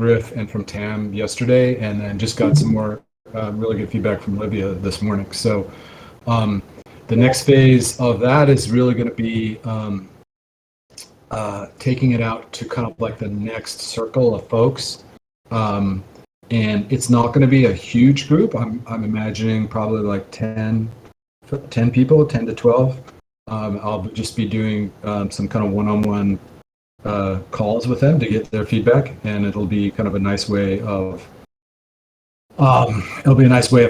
Griff and from Tam yesterday, and then just got some more really good feedback from Livia this morning. So the next phase of that is really going to be taking it out to kind of like the next circle of folks. And it's not going to be a huge group. I'm imagining probably like 10 people, 10 to 12. I'll just be doing some kind of one-on-one calls with them to get their feedback, and it'll be kind of a nice way of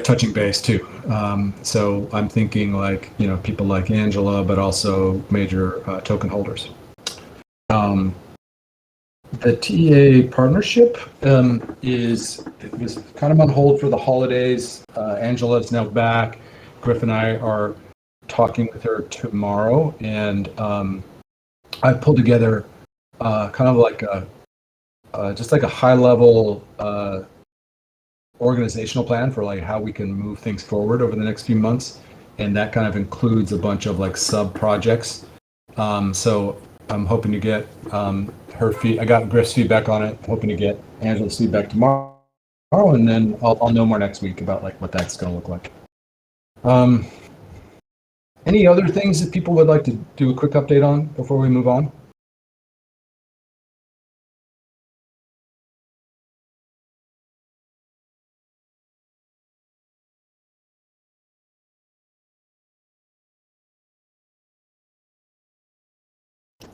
touching base too. So I'm thinking like, people like Angela, but also major token holders. The TEA partnership was kind of on hold for the holidays. Angela is now back. Griff and I are talking with her tomorrow, and I pulled together kind of like just like a high level organizational plan for like how we can move things forward over the next few months, and that kind of includes a bunch of like sub projects. So I'm hoping to get her I got Griff's feedback on it. I'm hoping to get Angela's feedback tomorrow, and then I'll know more next week about like what that's going to look like. Any other things that people would like to do a quick update on before we move on?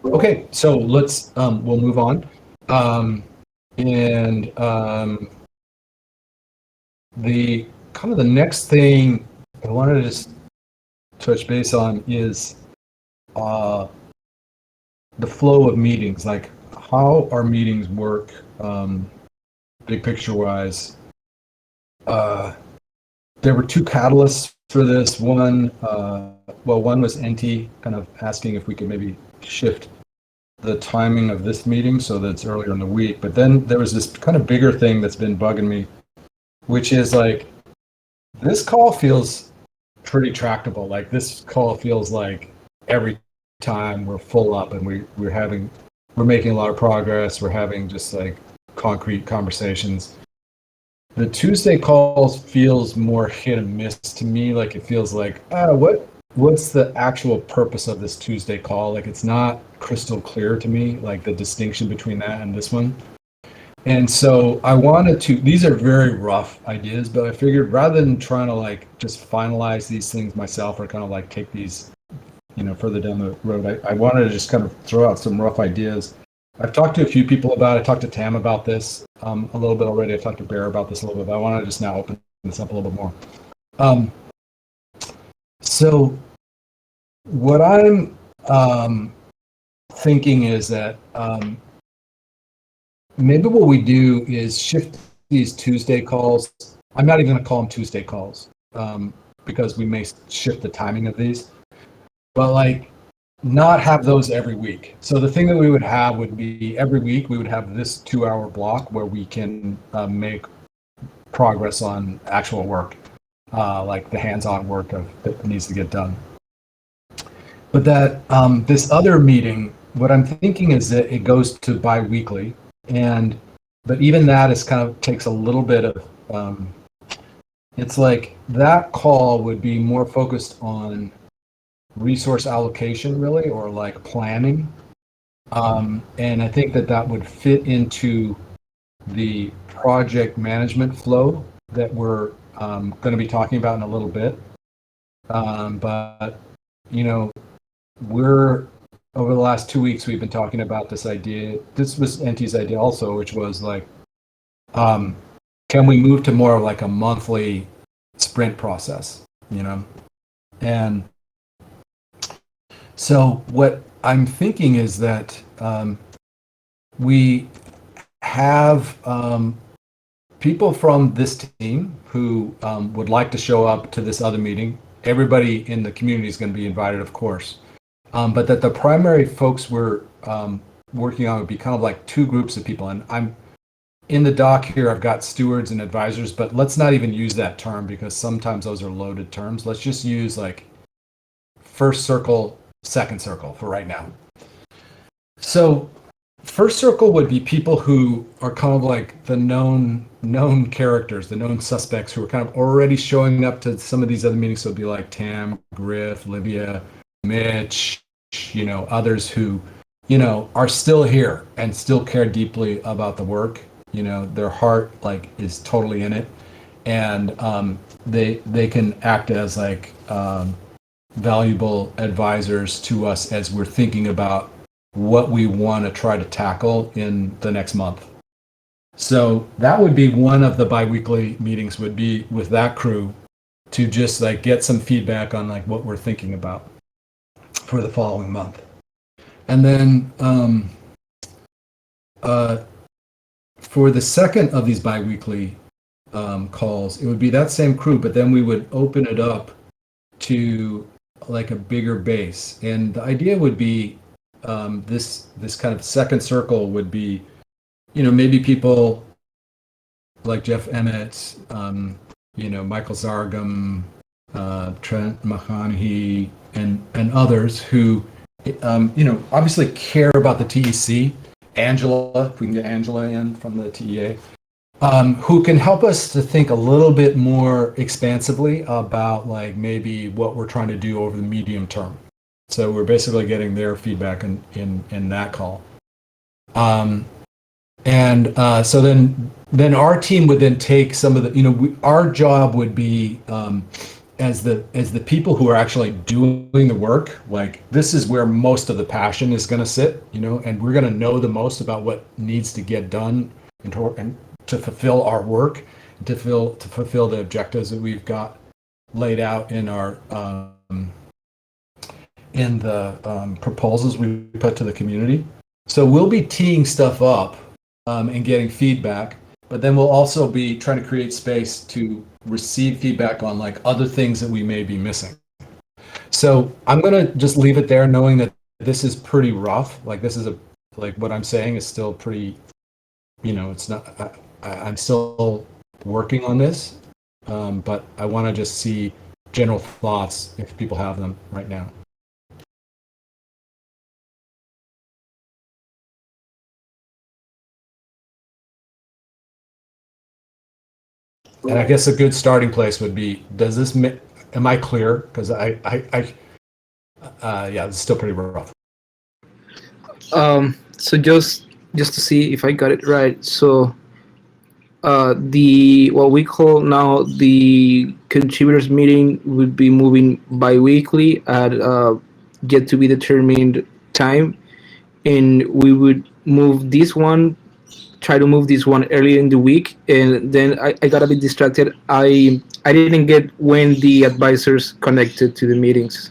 Okay, so let's we'll move on. The kind of the next thing I wanted to just touch base on is the flow of meetings, like how our meetings work, big picture wise. There were two catalysts for this. One was NT kind of asking if we could maybe shift the timing of this meeting so that it's earlier in the week. But then there was this kind of bigger thing that's been bugging me, which is like, this call feels pretty tractable. Like this call feels like every time we're full up and we're making a lot of progress. We're having just like concrete conversations. The Tuesday calls feels more hit and miss to me. Like it feels like, what's the actual purpose of this Tuesday call? Like it's not crystal clear to me, like the distinction between that and this one. And so I wanted to, these are very rough ideas, but I figured rather than trying to like just finalize these things myself or kind of like take these, further down the road, I wanted to just kind of throw out some rough ideas. I've talked to a few people about it. I talked to Tam about this a little bit already. I've talked to Bear about this a little bit, but I want to just now open this up a little bit more. So what I'm thinking is that maybe what we do is shift these Tuesday calls. I'm not even going to call them Tuesday calls because we may shift the timing of these, but like not have those every week. So the thing that we would have would be every week we would have this 2-hour block where we can make progress on actual work, like the hands-on work that needs to get done. But that this other meeting, what I'm thinking is that it goes to bi-weekly, but even that is kind of takes a little bit of it's like that call would be more focused on resource allocation really, or like planning, and I think that would fit into the project management flow that we're going to be talking about in a little bit. But we're over the last 2 weeks we've been talking about this idea. This was NT's idea also, which was like, can we move to more of like a monthly sprint process, and so what I'm thinking is that we have people from this team who would like to show up to this other meeting. Everybody in the community is going to be invited, of course, but that the primary folks we're working on would be kind of like two groups of people. And I'm in the doc here, I've got stewards and advisors, but let's not even use that term because sometimes those are loaded terms. Let's just use like first circle, second circle for right now. So first circle would be people who are kind of like the known characters, the known suspects who are kind of already showing up to some of these other meetings. So it'd be like Tam, Griff, Livia, Mitch, others who, are still here and still care deeply about the work. Their heart like is totally in it, and they can act as like valuable advisors to us as we're thinking about what we want to try to tackle in the next month. So that would be one of the biweekly meetings, would be with that crew to just like get some feedback on like what we're thinking about for the following month. And then for the second of these biweekly calls, it would be that same crew, but then we would open it up to like a bigger base. And the idea would be this kind of second circle would be, maybe people like Jeff Emmett, Michael Zargum, Trent Mahanahy, and others who, obviously care about the TEC. Angela, if we can get Angela in from the TEA, who can help us to think a little bit more expansively about like maybe what we're trying to do over the medium term. So we're basically getting their feedback in that call. So then our team would then take some of the, our job would be as the people who are actually doing the work, like this is where most of the passion is going to sit, and we're going to know the most about what needs to get done and to fulfill our work, to fulfill the objectives that we've got laid out in our in the proposals we put to the community. So we'll be teeing stuff up and getting feedback, but then we'll also be trying to create space to receive feedback on like other things that we may be missing. So I'm going to just leave it there, knowing that this is pretty rough. Like this is what I'm saying is still pretty, it's not, I'm still working on this, but I want to just see general thoughts if people have them right now. And I guess a good starting place would be, am I clear? Because yeah, it's still pretty rough. So just to see if I got it right. So the what we call now the contributors meeting would be moving bi-weekly at yet to be determined time, and we would try to move this one early in the week, and then I got a bit distracted. I didn't get when the advisors connected to the meetings.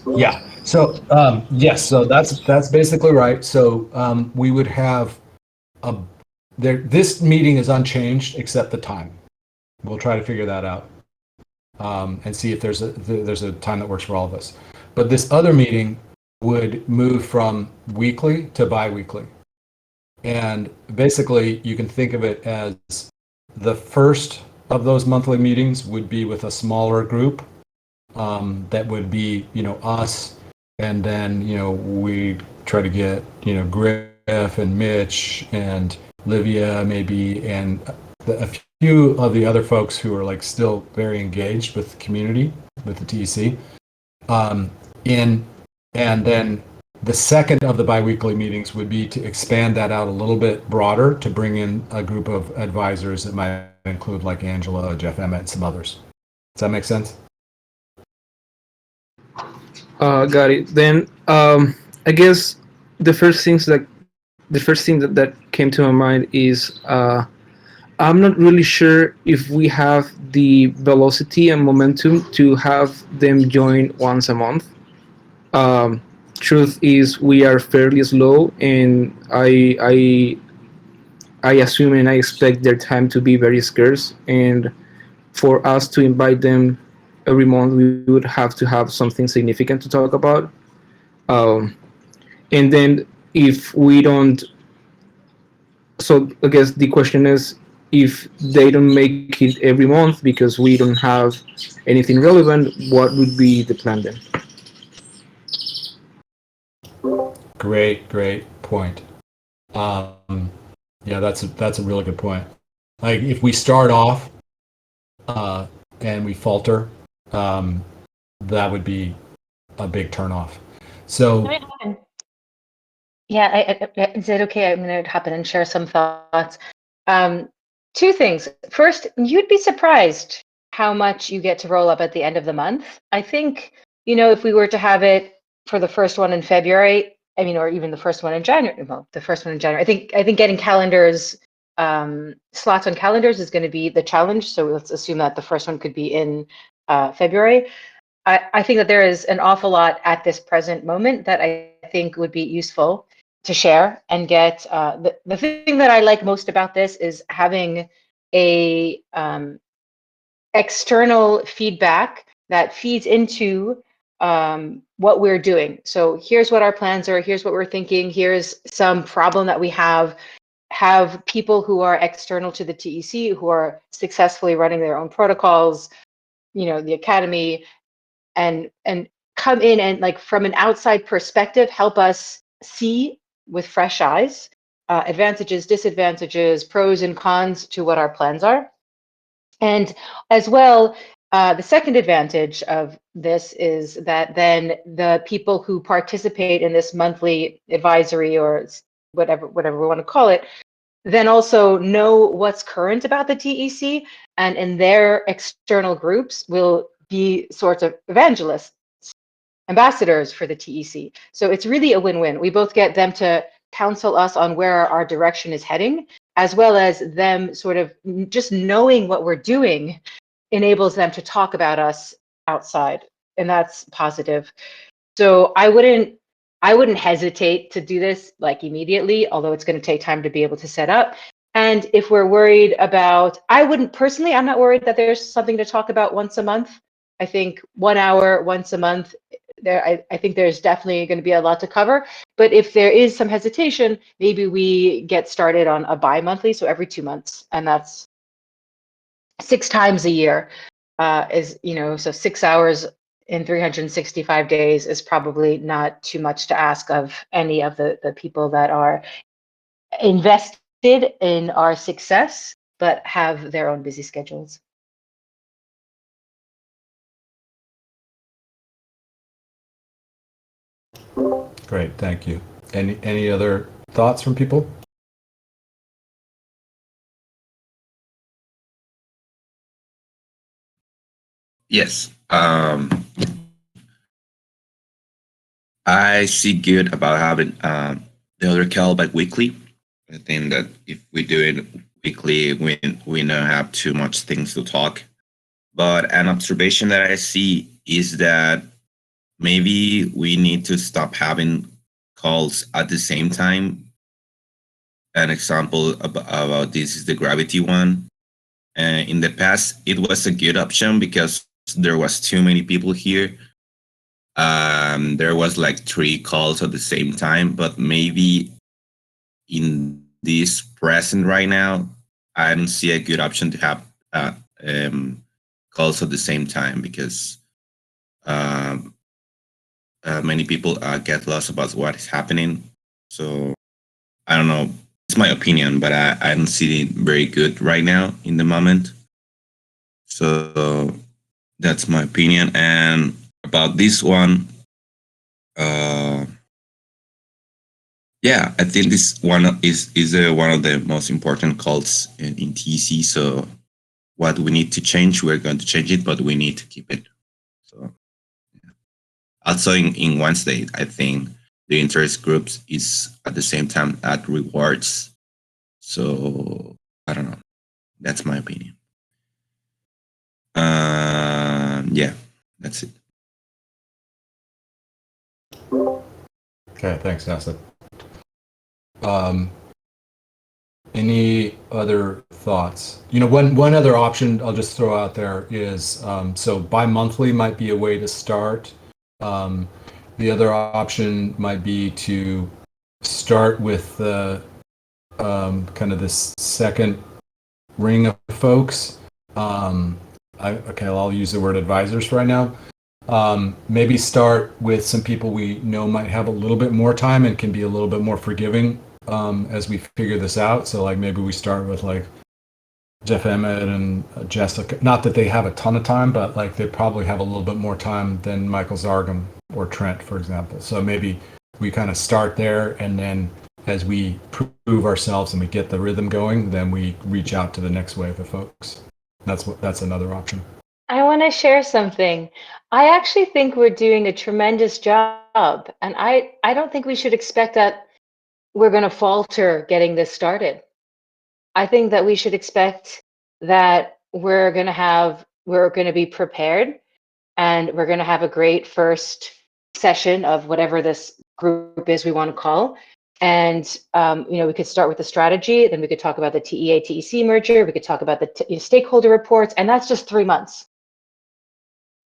Yeah. So yes. So that's basically right. So we would have this meeting is unchanged except the time. We'll try to figure that out and see if there's a time that works for all of us. But this other meeting would move from weekly to bi-weekly. And basically, you can think of it as the first of those monthly meetings would be with a smaller group that would be, us, and then, we try to get, Griff and Mitch and Livia maybe, and a few of the other folks who are like still very engaged with the community, with the TEC. And then the second of the biweekly meetings would be to expand that out a little bit broader, to bring in a group of advisors that might include like Angela, Jeff Emmett, and some others. Does that make sense? Got it. Then I guess the first thing that came to my mind is I'm not really sure if we have the velocity and momentum to have them join once a month. Truth is, we are fairly slow, and I assume and I expect their time to be very scarce. And for us to invite them every month, we would have to have something significant to talk about. And then if we don't, so I guess the question is, if they don't make it every month because we don't have anything relevant, what would be the plan then? Great point. Yeah, that's a really good point. Like if we start off and we falter, that would be a big turnoff. So yeah, is it okay? I'm going to hop in and share some thoughts. Two things. First, you'd be surprised how much you get to roll up at the end of the month. I think, if we were to have it for the first one in February, or even the first one in January, well, the first one in January, I think getting calendars, slots on calendars is going to be the challenge. So let's assume that the first one could be in February. I think that there is an awful lot at this present moment that I think would be useful to share and get. The thing that I like most about this is having a external feedback that feeds into what we're doing. So here's what our plans are. Here's what we're thinking. Here's some problem that we have. Have people who are external to the TEC who are successfully running their own protocols, the academy, and come in and, like, from an outside perspective, help us see with fresh eyes advantages, disadvantages, pros and cons to what our plans are. And as well, the second advantage of this is that then the people who participate in this monthly advisory, or whatever we want to call it, then also know what's current about the TEC, and in their external groups will be sorts of evangelists, ambassadors for the TEC. So it's really a win-win. We both get them to counsel us on where our direction is heading, as well as them sort of just knowing what we're doing enables them to talk about us outside, and that's positive. So I wouldn't hesitate to do this like immediately, although it's going to take time to be able to set up. And if we're worried about, I'm not worried that there's something to talk about once a month. I think 1 hour once a month, I think there's definitely going to be a lot to cover. But if there is some hesitation, maybe we get started on a bi-monthly, so every 2 months, and that's 6 times a year. So 6 hours in 365 days is probably not too much to ask of any of the people that are invested in our success, but have their own busy schedules. great, thank you. Any other thoughts from people? Yes. I see good about having the other callback weekly. I think that if we do it weekly, we don't have too much things to talk. But an observation that I see is that maybe we need to stop having calls at the same time. An example about this is the gravity one. In the past, it was a good option because there was too many people here. There was like 3 calls at the same time, but maybe in this present right now, I don't see a good option to have calls at the same time because many people get lost about what is happening. So I don't know. It's my opinion, but I don't see it very good right now in the moment. So that's my opinion. And about this one, yeah, I think this one is one of the most important calls in TC. So what we need to change, we're going to change it, but we need to keep it. So yeah. Also in Wednesday, I think the interest groups is at the same time at rewards. So I don't know. That's my opinion. Yeah, that's it. Okay, thanks, Nasa. Any other thoughts? One other option I'll just throw out there is so bi-monthly might be a way to start. The other option might be to start with the kind of this second ring of folks. I'll use the word advisors right now. Maybe start with some people we know might have a little bit more time and can be a little bit more forgiving as we figure this out. So like maybe we start with like Jeff Emmett and Jessica. Not that they have a ton of time, but like they probably have a little bit more time than Michael Zargam or Trent, for example. So maybe we kind of start there, and then as we prove ourselves and we get the rhythm going, then we reach out to the next wave of folks. That's another option. I want to share something. I actually think we're doing a tremendous job, and I don't think we should expect that we're going to falter getting this started. I think that we should expect that we're going to be prepared, and we're going to have a great first session of whatever this group is we want to call. And we could start with the strategy, then we could talk about the TEA TEC merger, we could talk about the stakeholder reports, and that's just 3 months.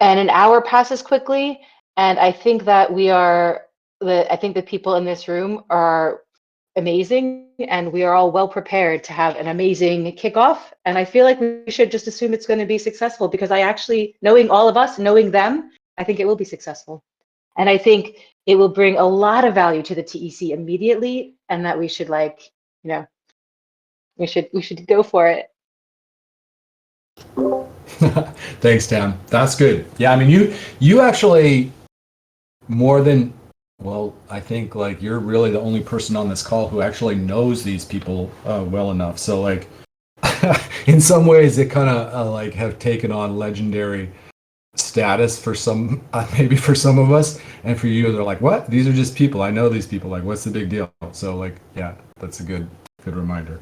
And an hour passes quickly, and I think that I think the people in this room are amazing, and we are all well prepared to have an amazing kickoff. And I feel like we should just assume it's going to be successful, because I actually, knowing all of us, knowing them, I think it will be successful. And I think it will bring a lot of value to the TEC immediately, and that we should we should go for it. Thanks, Tam. That's good. Yeah, I mean, you actually more than, well, I think like you're really the only person on this call who actually knows these people well enough. So like, in some ways, it kind of like have taken on legendary status for some, maybe for some of us, and for you, they're like, what? These are just people. I know these people. Like, what's the big deal? So like, yeah, that's a good reminder.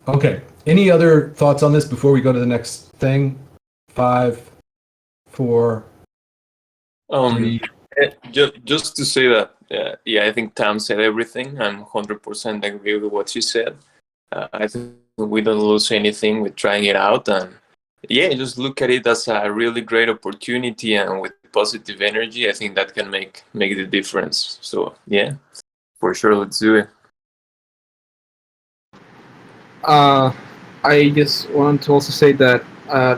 Okay. Any other thoughts on this before we go to the next thing? 5, 4, 3. Just to say that, I think Tam said everything. I'm 100% agree with what she said. I think we don't lose anything with trying it out, and just look at it as a really great opportunity, and with positive energy, I think that can make the difference. So for sure, let's do it. I just want to also say that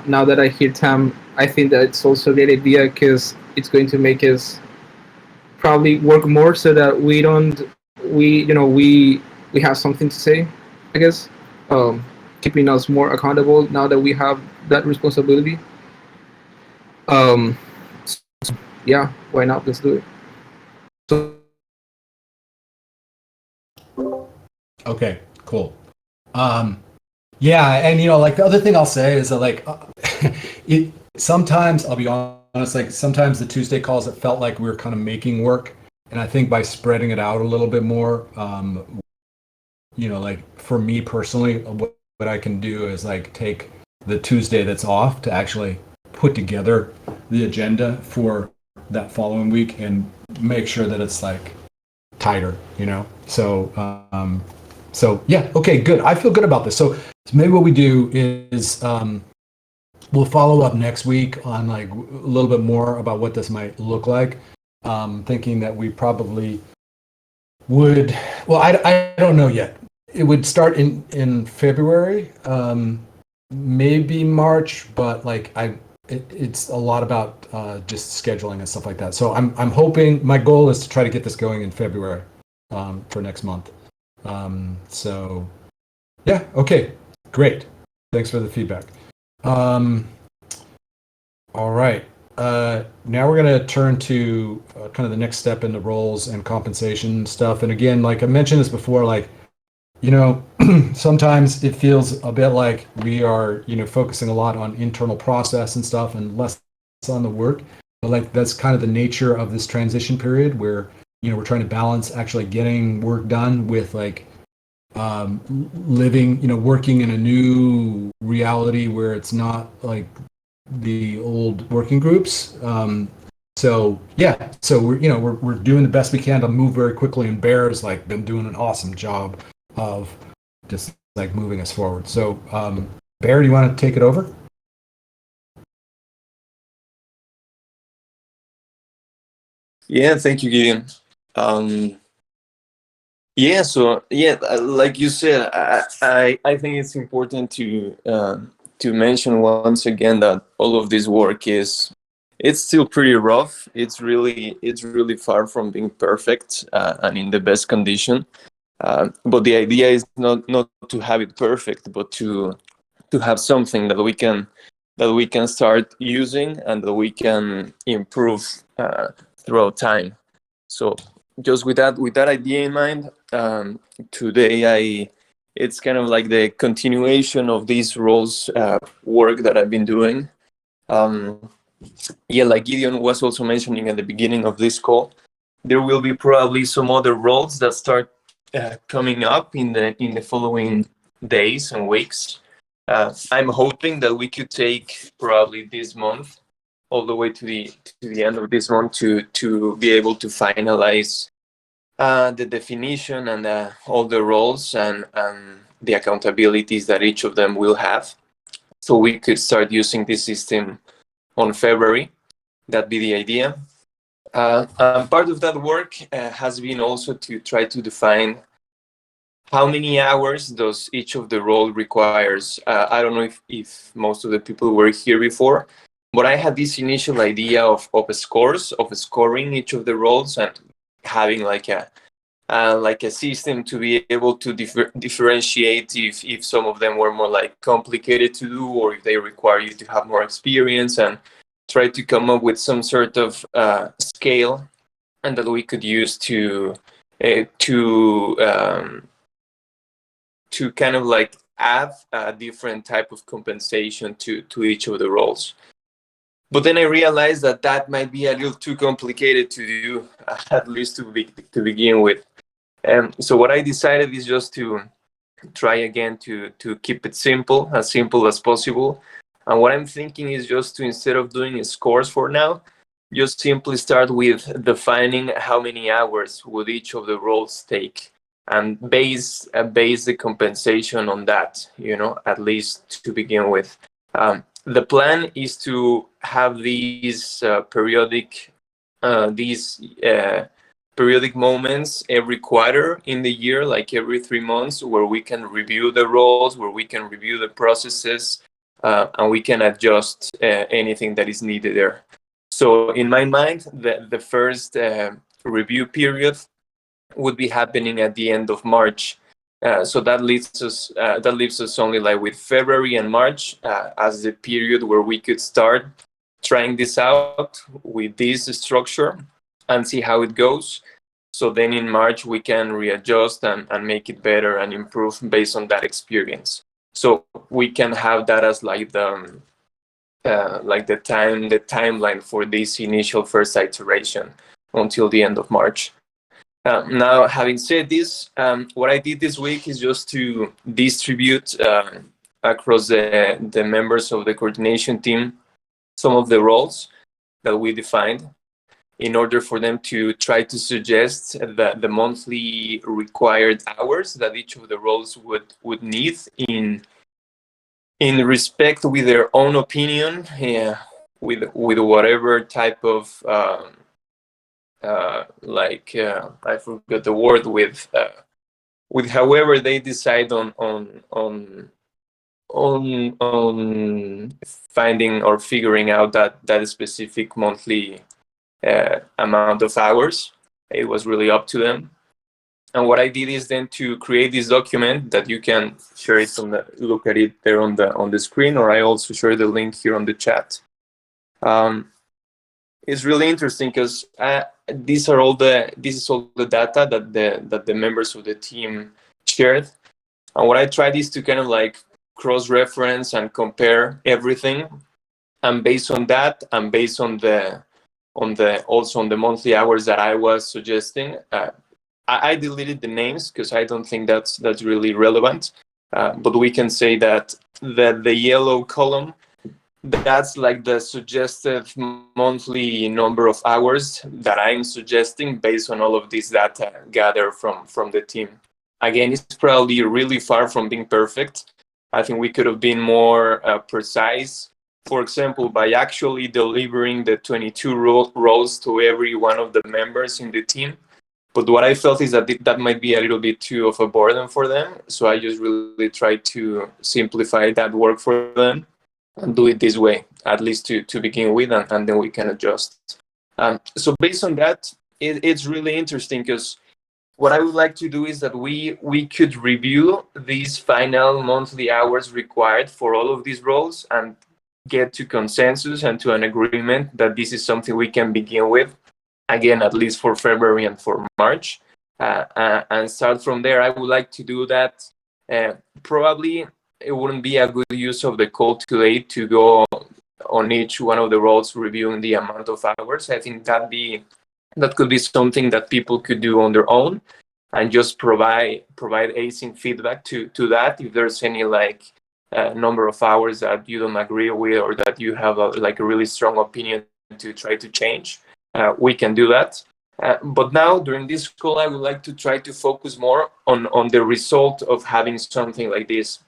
now that I hear Tam, I think that it's also a great idea, because it's going to make us probably work more, so that we have something to say, I guess, keeping us more accountable now that we have that responsibility. So, why not? Let's do it. So, Okay, cool. And like the other thing I'll say is that like it sometimes, I'll be honest, like sometimes the Tuesday calls, it felt like we were kind of making work, and I think by spreading it out a little bit more, like for me personally, what I can do is like take the Tuesday that's off to actually put together the agenda for that following week and make sure that it's like tighter, So yeah, okay, good. I feel good about this. So maybe what we do is we'll follow up next week on like a little bit more about what this might look like. Thinking that we probably would. Well, I don't know yet. It would start in February, maybe March, but like it's a lot about just scheduling and stuff like that. So I'm hoping, my goal is to try to get this going in February for next month. So yeah, okay, great. Thanks for the feedback. All right. Now we're going to turn to kind of the next step in the roles and compensation stuff. And again, like I mentioned this before, like, sometimes it feels a bit like we are, focusing a lot on internal process and stuff and less on the work. But like, that's kind of the nature of this transition period where, we're trying to balance actually getting work done with like living, working in a new reality where it's not like the old working groups. So we're doing the best we can to move very quickly, and Bear's like been doing an awesome job of just like moving us forward. So Bear, do you want to take it over? Yeah, thank you, Gideon. Like you said, I think it's important to to mention once again that all of this work it's still pretty rough. It's really far from being perfect and in the best condition. But the idea is not to have it perfect, but to have something that we can start using and that we can improve throughout time. So just with that idea in mind, today it's kind of like the continuation of these roles work that I've been doing. Yeah, like Gideon was also mentioning at the beginning of this call, there will be probably some other roles that start coming up in the following days and weeks. I'm hoping that we could take probably this month all the way to the end of this month to be able to finalize the definition and all the roles and the accountabilities that each of them will have, so we could start using this system on February. That'd be the idea. Part of that work has been also to try to define how many hours does each of the role requires. I don't know if most of the people were here before, but I had this initial idea of scores, of scoring each of the roles and having like a system to be able to differentiate if some of them were more like complicated to do or if they require you to have more experience, and try to come up with some sort of scale and that we could use to kind of like add a different type of compensation to each of the roles. But then I realized that might be a little too complicated to do, at least to begin with. So what I decided is just to try again to keep it simple as possible. And what I'm thinking is just to, instead of doing scores for now, just simply start with defining how many hours would each of the roles take, and base the compensation on that, at least to begin with. The plan is to have these periodic moments every quarter in the year, like every 3 months, where we can review the roles, where we can review the processes, and we can adjust anything that is needed there. So in my mind, the first review period would be happening at the end of March. So that leaves us only like with February and March as the period where we could start trying this out with this structure and see how it goes. So then in March we can readjust and make it better and improve based on that experience. So we can have that as like the timeline for this initial first iteration until the end of March. Now, having said this, what I did this week is just to distribute across the members of the coordination team some of the roles that we defined, in order for them to try to suggest the monthly required hours that each of the roles would need in respect with their own opinion, with whatever type of I forgot the word, with however they decide on finding or figuring out that specific monthly amount of hours. It was really up to them. And what I did is then to create this document that you can share it look at it there on the screen, or I also share the link here on the chat. It's really interesting because this is all the data that the members of the team shared. And what I tried is to kind of like cross-reference and compare everything. And based on that, and based on the monthly hours that I was suggesting, I deleted the names because I don't think that's really relevant. But we can say that the yellow column, that's like the suggested monthly number of hours that I'm suggesting based on all of this data gathered from the team. Again, it's probably really far from being perfect. I think we could have been more precise. For example, by actually delivering the 22 roles to every one of the members in the team, But what I felt is that that might be a little bit too of a burden for them. So I just really tried to simplify that work for them and do it this way, at least to begin with, and then we can adjust. So based on that, it's really interesting because what I would like to do is that we could review these final monthly hours required for all of these roles and get to consensus and to an agreement that this is something we can begin with, again, at least for February and for March, and start from there. I would like to do that. Probably it wouldn't be a good use of the call today to go on each one of the roles reviewing the amount of hours. I think that could be something that people could do on their own and just provide async feedback to that. If there's any number of hours that you don't agree with or that you have a really strong opinion to try to change, we can do that. But now during this call, I would like to try to focus more on the result of having something like this.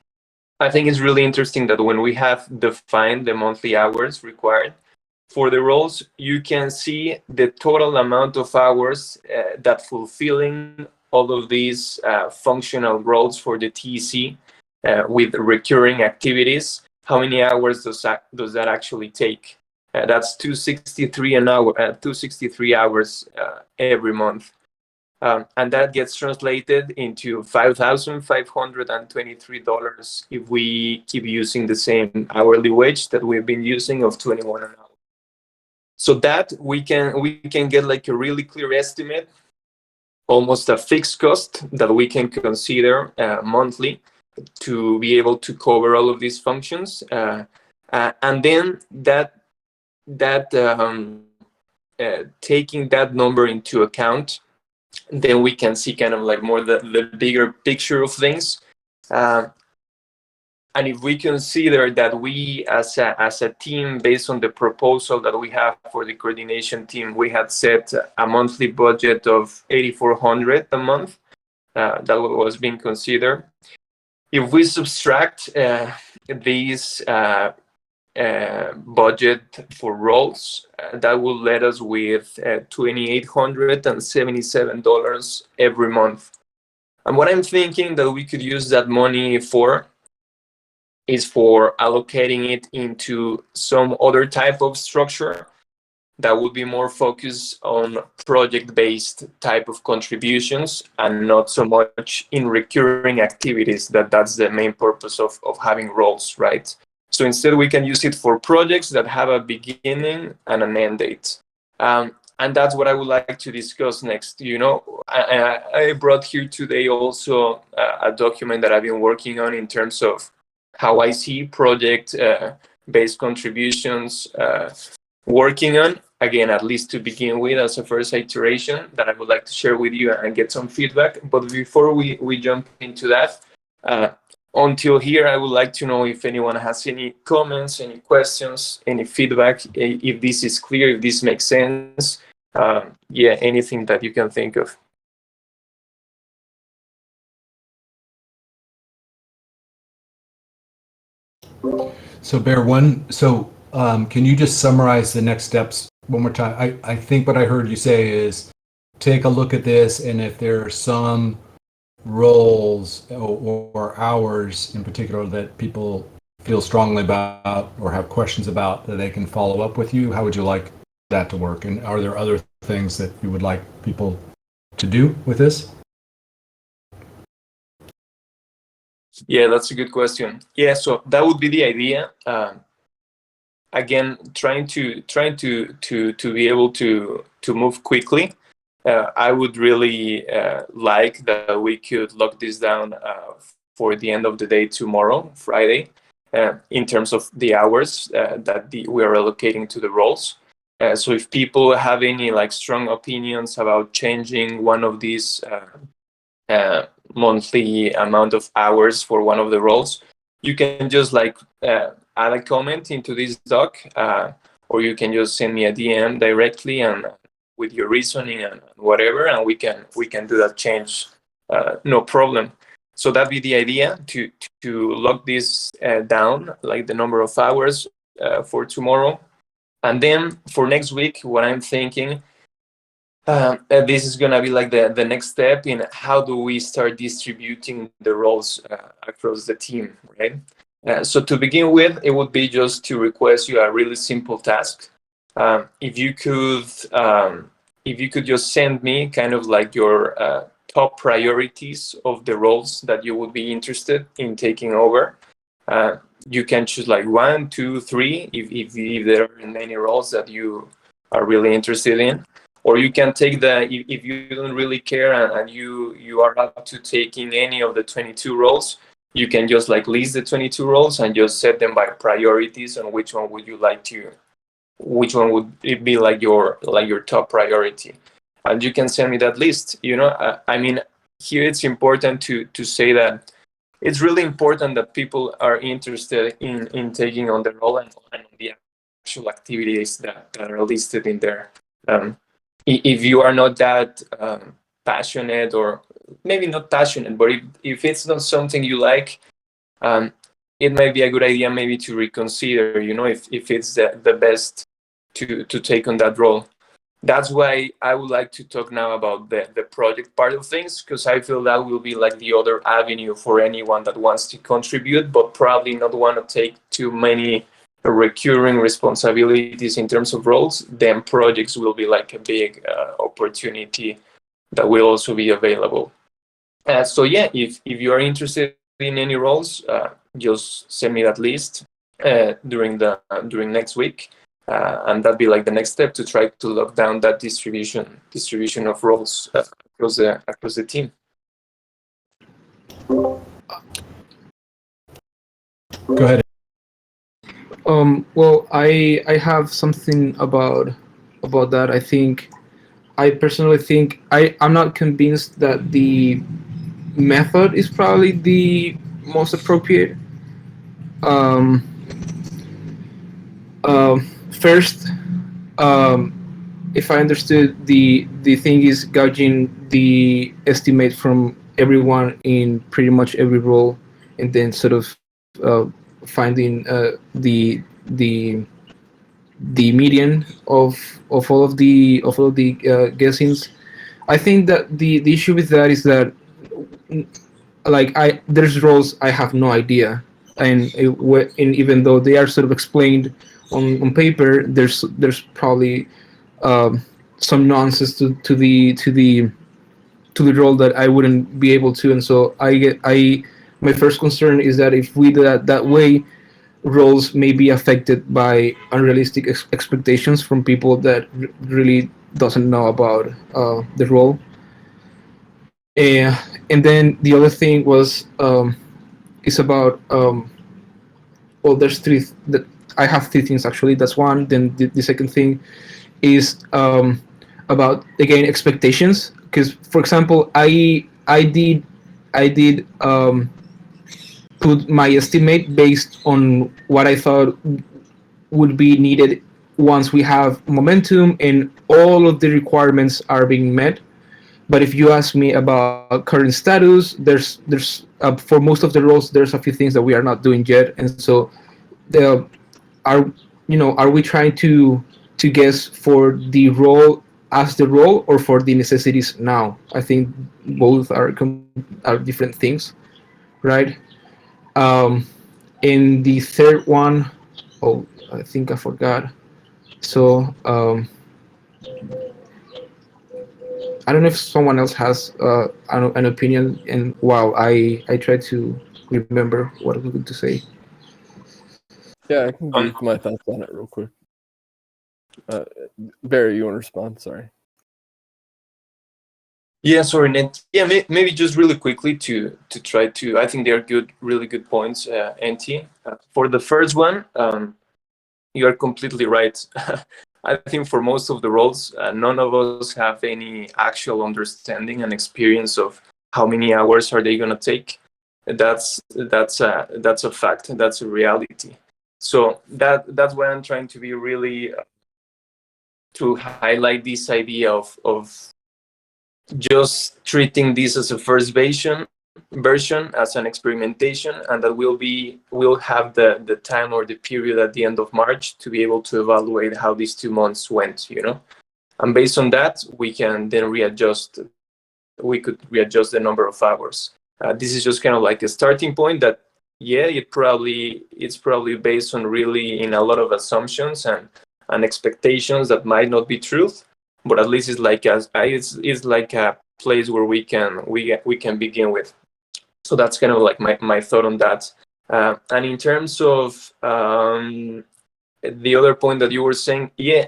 I think it's really interesting that when we have defined the monthly hours required for the roles, you can see the total amount of hours that fulfilling all of these functional roles for the TEC with recurring activities. How many hours does that actually take? That's 263 an hour, 263 hours every month. And that gets translated into $5,523 if we keep using the same hourly wage that we've been using of 21 an hour. So that we can get like a really clear estimate, almost a fixed cost that we can consider monthly to be able to cover all of these functions, and then taking that number into account, then we can see kind of like more the bigger picture of things. And if we consider that we as a team, based on the proposal that we have for the coordination team, we had set a monthly budget of $8,400 a month, that was being considered. If we subtract these budget for roles, that will let us with $2,877 every month. And what I'm thinking that we could use that money for is for allocating it into some other type of structure that would be more focused on project-based type of contributions and not so much in recurring activities. That's the main purpose of having roles, right? So instead we can use it for projects that have a beginning and an end date. And that's what I would like to discuss next. I brought here today also a document that I've been working on in terms of how I see project-based contributions working on, again, at least to begin with as a first iteration that I would like to share with you and get some feedback. But before we jump into that, until here, I would like to know if anyone has any comments, any questions, any feedback, if this is clear, if this makes sense. Anything that you can think of. So can you just summarize the next steps one more time? I think what I heard you say is take a look at this, and if there are some roles or hours in particular that people feel strongly about or have questions about, that they can follow up with you. How would you like that to work? And are there other things that you would like people to do with this? Yeah, that's a good question. Yeah, so that would be the idea. Again, trying to be able to move quickly. I would really like that we could lock this down for the end of the day tomorrow, Friday, in terms of the hours that we are allocating to the roles. So if people have any strong opinions about changing one of these monthly amount of hours for one of the roles, you can just add a comment into this doc, or you can just send me a DM directly and with your reasoning and whatever, and we can do that change, no problem. So that'd be the idea, to lock this down, like the number of hours for tomorrow. And then for next week, what I'm thinking, this is going to be like the next step in how do we start distributing the roles across the team, right? So to begin with, it would be just to request you a really simple task. If you could just send me kind of like your top priorities of the roles that you would be interested in taking over. You can choose like 1, 2, 3 if there are many roles that you are really interested in, or you can take if you don't really care and you are up to taking any of the 22 roles, you can just like list the 22 roles and just set them by priorities on which one would it be like your top priority, and you can send me that list. I mean, here it's important to say that it's really important that people are interested in taking on the role and the actual activities that are listed in there. If you are not that passionate, or maybe not passionate, but if it's not something you like, it might be a good idea maybe to reconsider, if it's the best to take on that role. That's why I would like to talk now about the project part of things, because I feel that will be like the other avenue for anyone that wants to contribute, but probably not want to take too many recurring responsibilities in terms of roles. Then projects will be like a big opportunity that will also be available. So yeah, if you are interested in any roles, just send me that list during next week. And that'd be like the next step to try to lock down that distribution of roles across the team. Go ahead. Well, I have something about that. I personally think I'm not convinced that the method is probably the most appropriate. Um, First, if I understood, the thing is gouging the estimate from everyone in pretty much every role, and then sort of finding the median of all of the guessings. I think that the issue with that is that like there's roles I have no idea, and even though they are sort of explained on paper, there's probably some nonsense to the role that I wouldn't be able to, and so my first concern is that if we do that way, roles may be affected by unrealistic expectations from people that really doesn't know about the role. And then the other thing was is about well, there's that I have three things actually. That's one. Then the second thing is about again expectations, because for example I did put my estimate based on what I thought would be needed once we have momentum and all of the requirements are being met. But if you ask me about current status, there's for most of the roles there's a few things that we are not doing yet, and so the are are we trying to guess for the role as the role or for the necessities now? I think both are different things, right? Um, in the third one, oh, I think I forgot. So I don't know if someone else has an opinion, and while I try to remember what I was going to say. Yeah, I can give my thoughts on it real quick. Barry, you want to respond? Sorry. Yeah, sorry, Ned. Yeah, maybe just really quickly to try to. I think they are really good points, NT. For the first one, you are completely right. I think for most of the roles, none of us have any actual understanding and experience of how many hours are they going to take. That's a fact. That's a reality. So that's why I'm trying to be really to highlight this idea of just treating this as a first version as an experimentation, and that we'll have the time or the period at the end of March to be able to evaluate how these 2 months went. and based on that, we can then readjust. We could readjust the number of hours. This is just kind of like a starting point that, yeah, it's probably based on really in a lot of assumptions and expectations that might not be truth, but at least it's like a place where we can begin with. So that's kind of like my thought on that. And in terms of the other point that you were saying, yeah,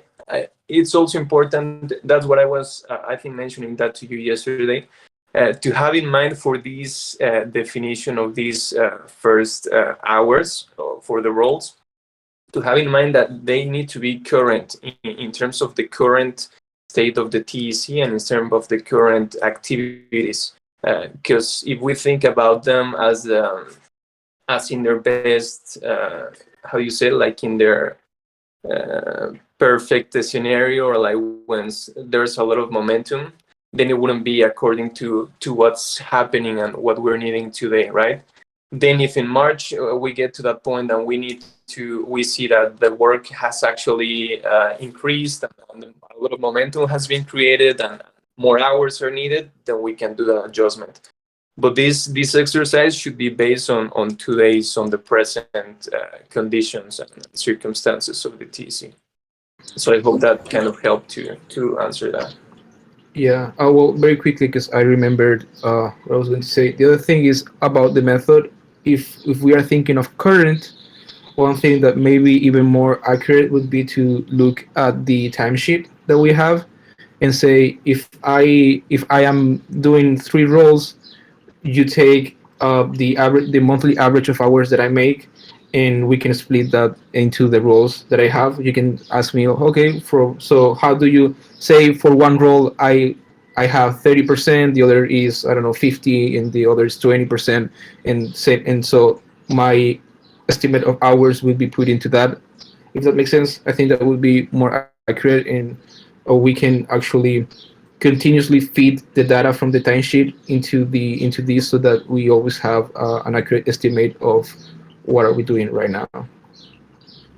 it's also important. That's what I was, I think, mentioning that to you yesterday. To have in mind for this definition of these first hours for the roles, to have in mind that they need to be current in terms of the current state of the TEC and in terms of the current activities. Because if we think about them as in their best, how you say, like in their perfect scenario, or like when there's a lot of momentum, then it wouldn't be according to what's happening and what we're needing today, right? Then if in March we get to that point and we see that the work has actually increased and a lot of momentum has been created and more hours are needed, then we can do the adjustment. But this exercise should be based on the present conditions and circumstances of the TC. So I hope that kind of helped to answer that. Yeah. Well, very quickly, because I remembered what I was going to say. The other thing is about the method. If we are thinking of current, one thing that may be even more accurate would be to look at the timesheet that we have and say if I am doing 3 roles, you take the monthly average of hours that I make, and we can split that into the roles that I have. You can ask me, okay, so how do you say for one role I have 30%, the other is, I don't know, 50, and the other is 20%, and so my estimate of hours will be put into that. If that makes sense, I think that would be more accurate, and we can actually continuously feed the data from the timesheet into these, so that we always have an accurate estimate of what are we doing right now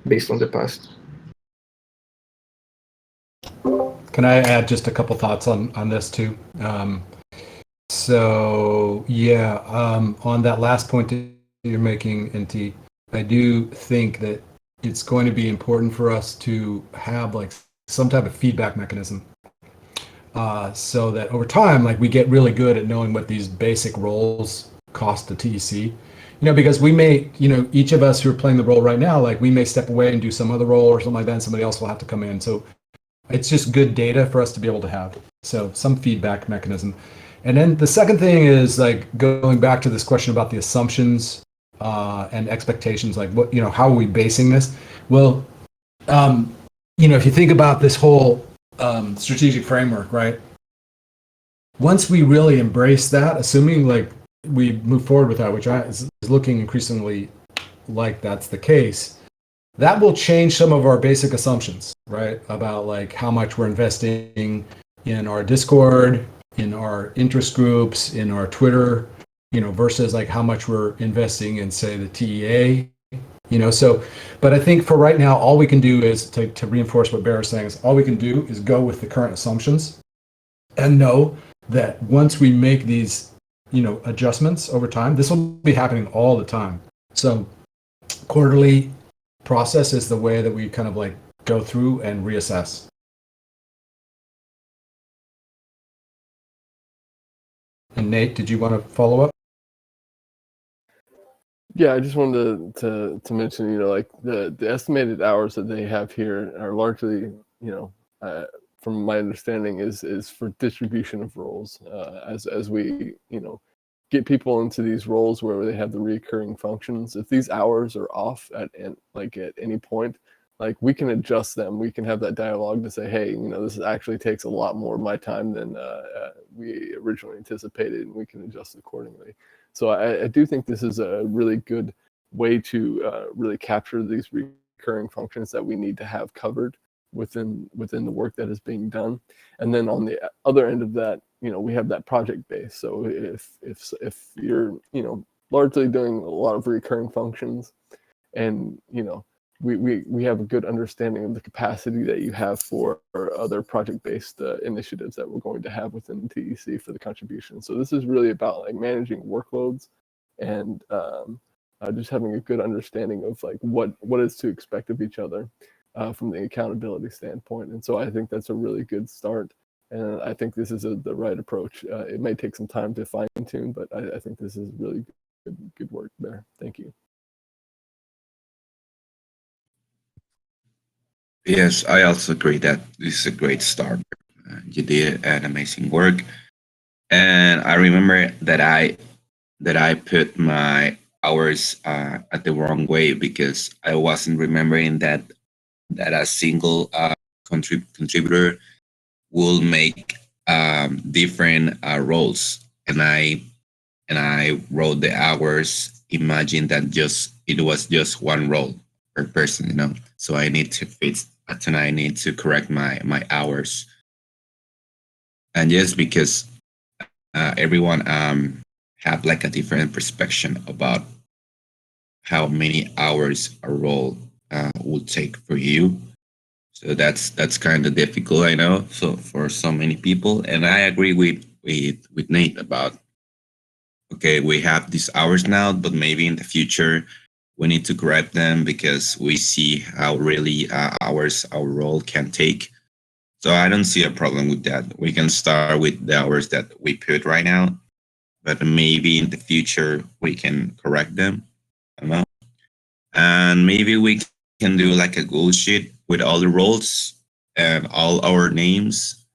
based on the past. Can I add just a couple thoughts on this too? So yeah, on that last point that you're making, NT, I do think that it's going to be important for us to have like some type of feedback mechanism, so that over time, like we get really good at knowing what these basic roles cost the TEC. Because we may, each of us who are playing the role right now, like we may step away and do some other role or something like that, and somebody else will have to come in. So it's just good data for us to be able to have. So some feedback mechanism. And then the second thing is like going back to this question about the assumptions and expectations, like what, how are we basing this? Well, if you think about this whole strategic framework, right? Once we really embrace that, assuming like we move forward with that, which is looking increasingly like that's the case, that will change some of our basic assumptions, right? About like how much we're investing in our Discord, in our interest groups, in our Twitter, versus like how much we're investing in, say, the TEA, but I think for right now, all we can do is to reinforce what Bear is saying, is all we can do is go with the current assumptions and know that once we make these, adjustments over time, this will be happening all the time. So quarterly process is the way that we kind of like go through and reassess. And Nate, did you want to follow up? Yeah, I just wanted to mention, like the estimated hours that they have here are largely, from my understanding, is for distribution of roles. As we, get people into these roles where they have the recurring functions. If these hours are off at any point, like we can adjust them. We can have that dialogue to say, hey, this actually takes a lot more of my time than we originally anticipated, and we can adjust accordingly. So I do think this is a really good way to really capture these recurring functions that we need to have covered within the work that is being done. And then on the other end of that, we have that project base. So if you're largely doing a lot of recurring functions, and we have a good understanding of the capacity that you have for other project-based initiatives that we're going to have within TEC for the contribution. So this is really about like managing workloads and just having a good understanding of like what is to expect of each other from the accountability standpoint. And so I think that's a really good start. And I think this is the right approach. It may take some time to fine tune, but I think this is really good work there. Thank you. Yes, I also agree that this is a great start. You did an amazing work, and I remember that I put my hours at the wrong way because I wasn't remembering that a single contributor will make different roles, and I wrote the hours. Imagine that it was just one role per person, you know. So I need to fix and I need to correct my hours. And yes, because everyone have like a different perspective about how many hours a role will take for you. So that's kind of difficult, I know, so for so many people. And I agree with Nate about, okay, we have these hours now, but maybe in the future we need to correct them because we see how really hours our role can take. So I don't see a problem with that. We can start with the hours that we put right now, but maybe in the future we can correct them. I don't know. And maybe we can do like a goal sheet with all the roles and all our names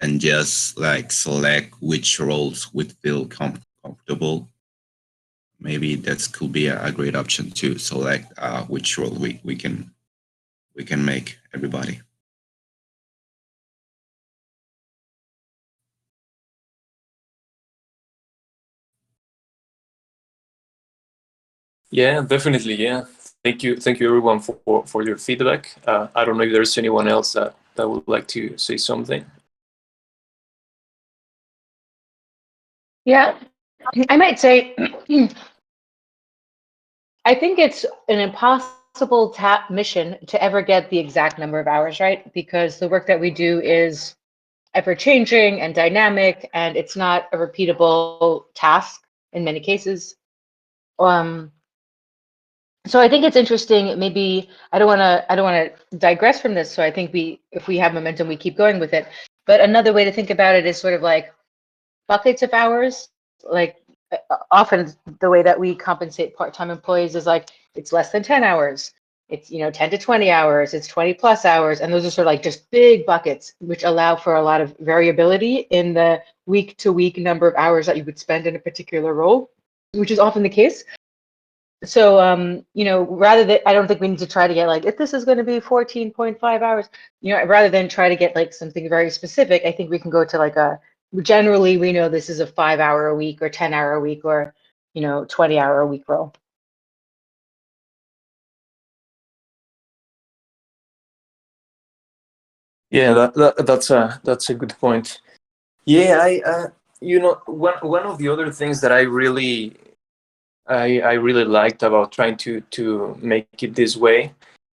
and just like select which roles would feel comfortable. Maybe that could be a great option to select which role we can make everybody. Yeah, definitely. Yeah, thank you everyone for your feedback. I don't know if there's anyone else that would like to say something. Yeah, I might say, I think it's an impossible mission to ever get the exact number of hours, right? Because the work that we do is ever changing and dynamic, and it's not a repeatable task in many cases. So I think it's interesting. Maybe I don't want to digress from this. So I think if we have momentum, we keep going with it. But another way to think about it is sort of like buckets of hours. Like often the way that we compensate part-time employees is like it's less than 10 hours. It's 10 to 20 hours. It's 20 plus hours, and those are sort of like just big buckets, which allow for a lot of variability in the week-to-week number of hours that you would spend in a particular role, which is often the case. So, rather than, I don't think we need to try to get like, if this is going to be 14.5 hours, rather than try to get like something very specific, I think we can go to generally we know this is a 5 hour a week or 10 hour a week or, 20 hour a week role. Yeah, that's a good point. Yeah, I one of the other things that I really liked about trying to make it this way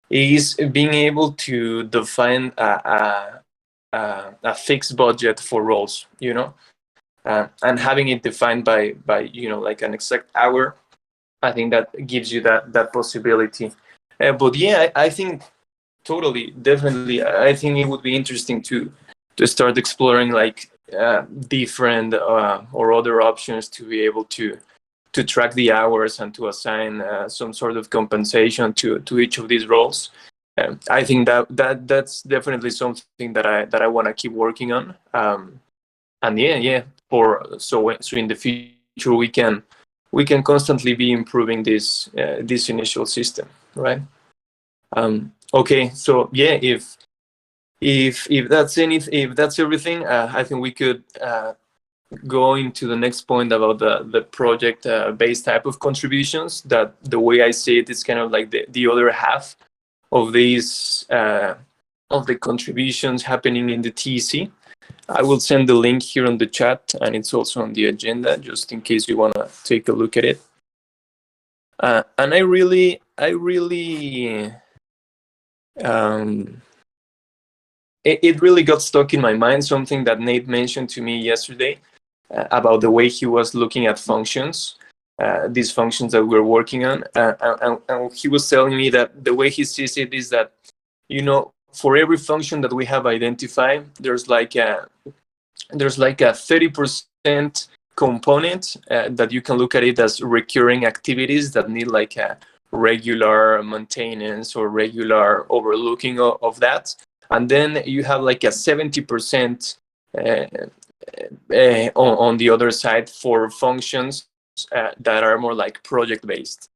is being able to define a fixed budget for roles, and having it defined by like an exact hour. I think that gives you that possibility. But yeah, I think totally, definitely, I think it would be interesting to start exploring like different or other options to be able to track the hours and to assign some sort of compensation to each of these roles. I think that's definitely something that I want to keep working on. And yeah, so in the future we can constantly be improving this initial system, right? Okay, so yeah, if that's everything, I think we could go into the next point about the project based type of contributions. That the way I see it is kind of like the other half of these of the contributions happening in the TEC. I will send the link here on the chat, and it's also on the agenda, just in case you want to take a look at it. And I really it really got stuck in my mind, something that Nate mentioned to me yesterday about the way he was looking at functions, these functions that we're working on. And he was telling me that the way he sees it is that, for every function that we have identified, there's like a 30% component that you can look at it as recurring activities that need like a regular maintenance or regular overlooking of that. And then you have like a 70% on the other side for functions that are more like project based.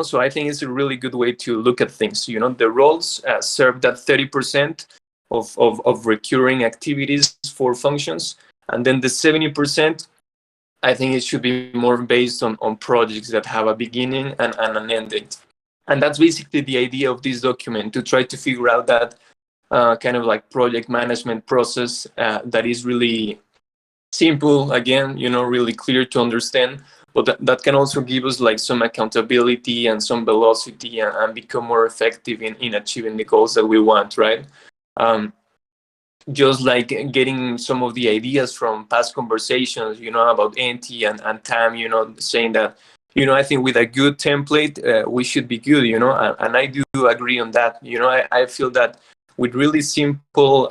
So I think it's a really good way to look at things. The roles serve that 30% of recurring activities for functions, and then the 70%, I think it should be more based on projects that have a beginning and an end date. And that's basically the idea of this document, to try to figure out that kind of like project management process that is really simple, again, really clear to understand, but that can also give us like some accountability and some velocity and become more effective in achieving the goals that we want, right? Just like getting some of the ideas from past conversations, about NT and TAM, saying that, I think with a good template, we should be good, and I do agree on that. I feel that with really simple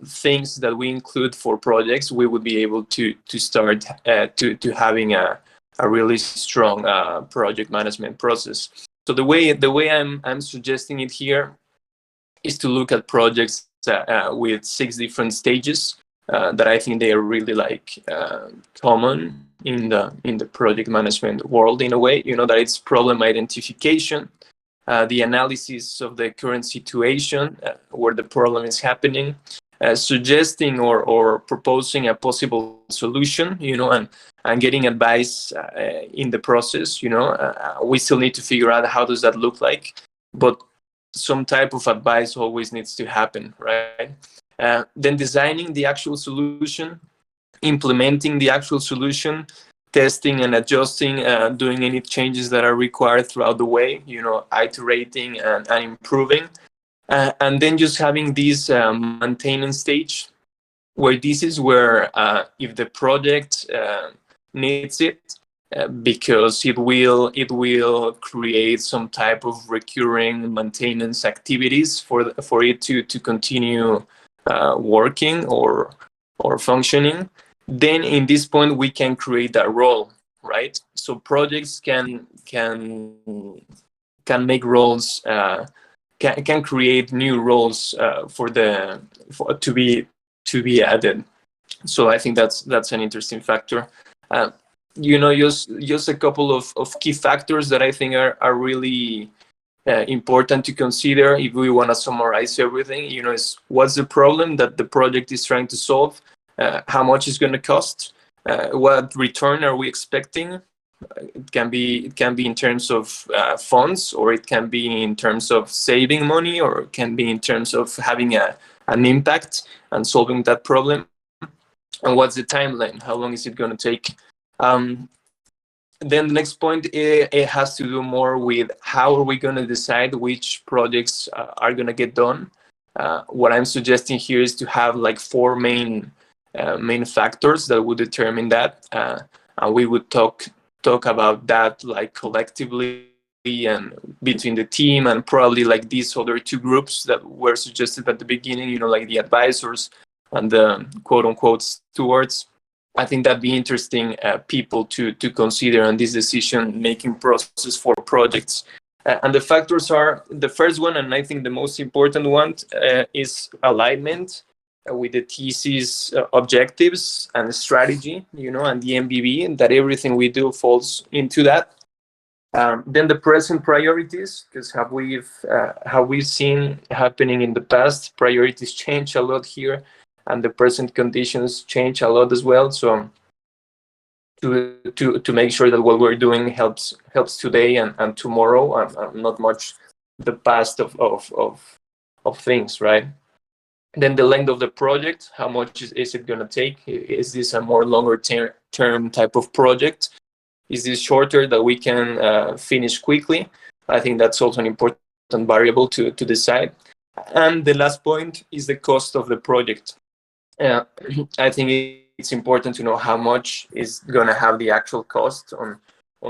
things that we include for projects, we would be able to start to having a really strong project management process. So the way I'm suggesting it here is to look at projects with 6 different stages that I think they are really like common in the project management world, in a way. That it's problem identification, the analysis of the current situation where the problem is happening, suggesting or proposing a possible solution, and getting advice in the process. We still need to figure out how does that look like, but some type of advice always needs to happen, right? Then designing the actual solution, implementing the actual solution, testing and adjusting, doing any changes that are required throughout the way, iterating and improving. And then just having this maintenance stage, where this is where if the project needs it, because it will create some type of recurring maintenance activities for it to continue working or functioning, then in this point we can create that role, right? So projects can make roles, can create new roles to be added. So I think that's an interesting factor. Just a couple of key factors that I think are really important to consider if we want to summarize everything. Is what's the problem that the project is trying to solve, how much is going to cost, what return are we expecting. It can be in terms of funds, or it can be in terms of saving money, or it can be in terms of having an impact and solving that problem. And what's the timeline? How long is it going to take? Then the next point, it has to do more with how are we going to decide which projects are going to get done. What I'm suggesting here is to have like 4 main factors that would determine that, and we would talk about that like collectively and between the team, and probably like these other 2 groups that were suggested at the beginning, like the advisors and the quote unquote stewards. I think that'd be interesting people to consider on this decision making process for projects. And the factors are, the first one, and I think the most important one, is alignment with the TEC's objectives and strategy, and the MBB, and that everything we do falls into that. Then the present priorities, because how we've seen happening in the past, priorities change a lot here, and the present conditions change a lot as well. So to make sure that what we're doing helps today and tomorrow, and not much the past of things, right? Then the length of the project, how much is it going to take? Is this a more longer term type of project? Is this shorter that we can finish quickly? I think that's also an important variable to decide. And the last point is the cost of the project. I think it's important to know how much is going to have the actual cost on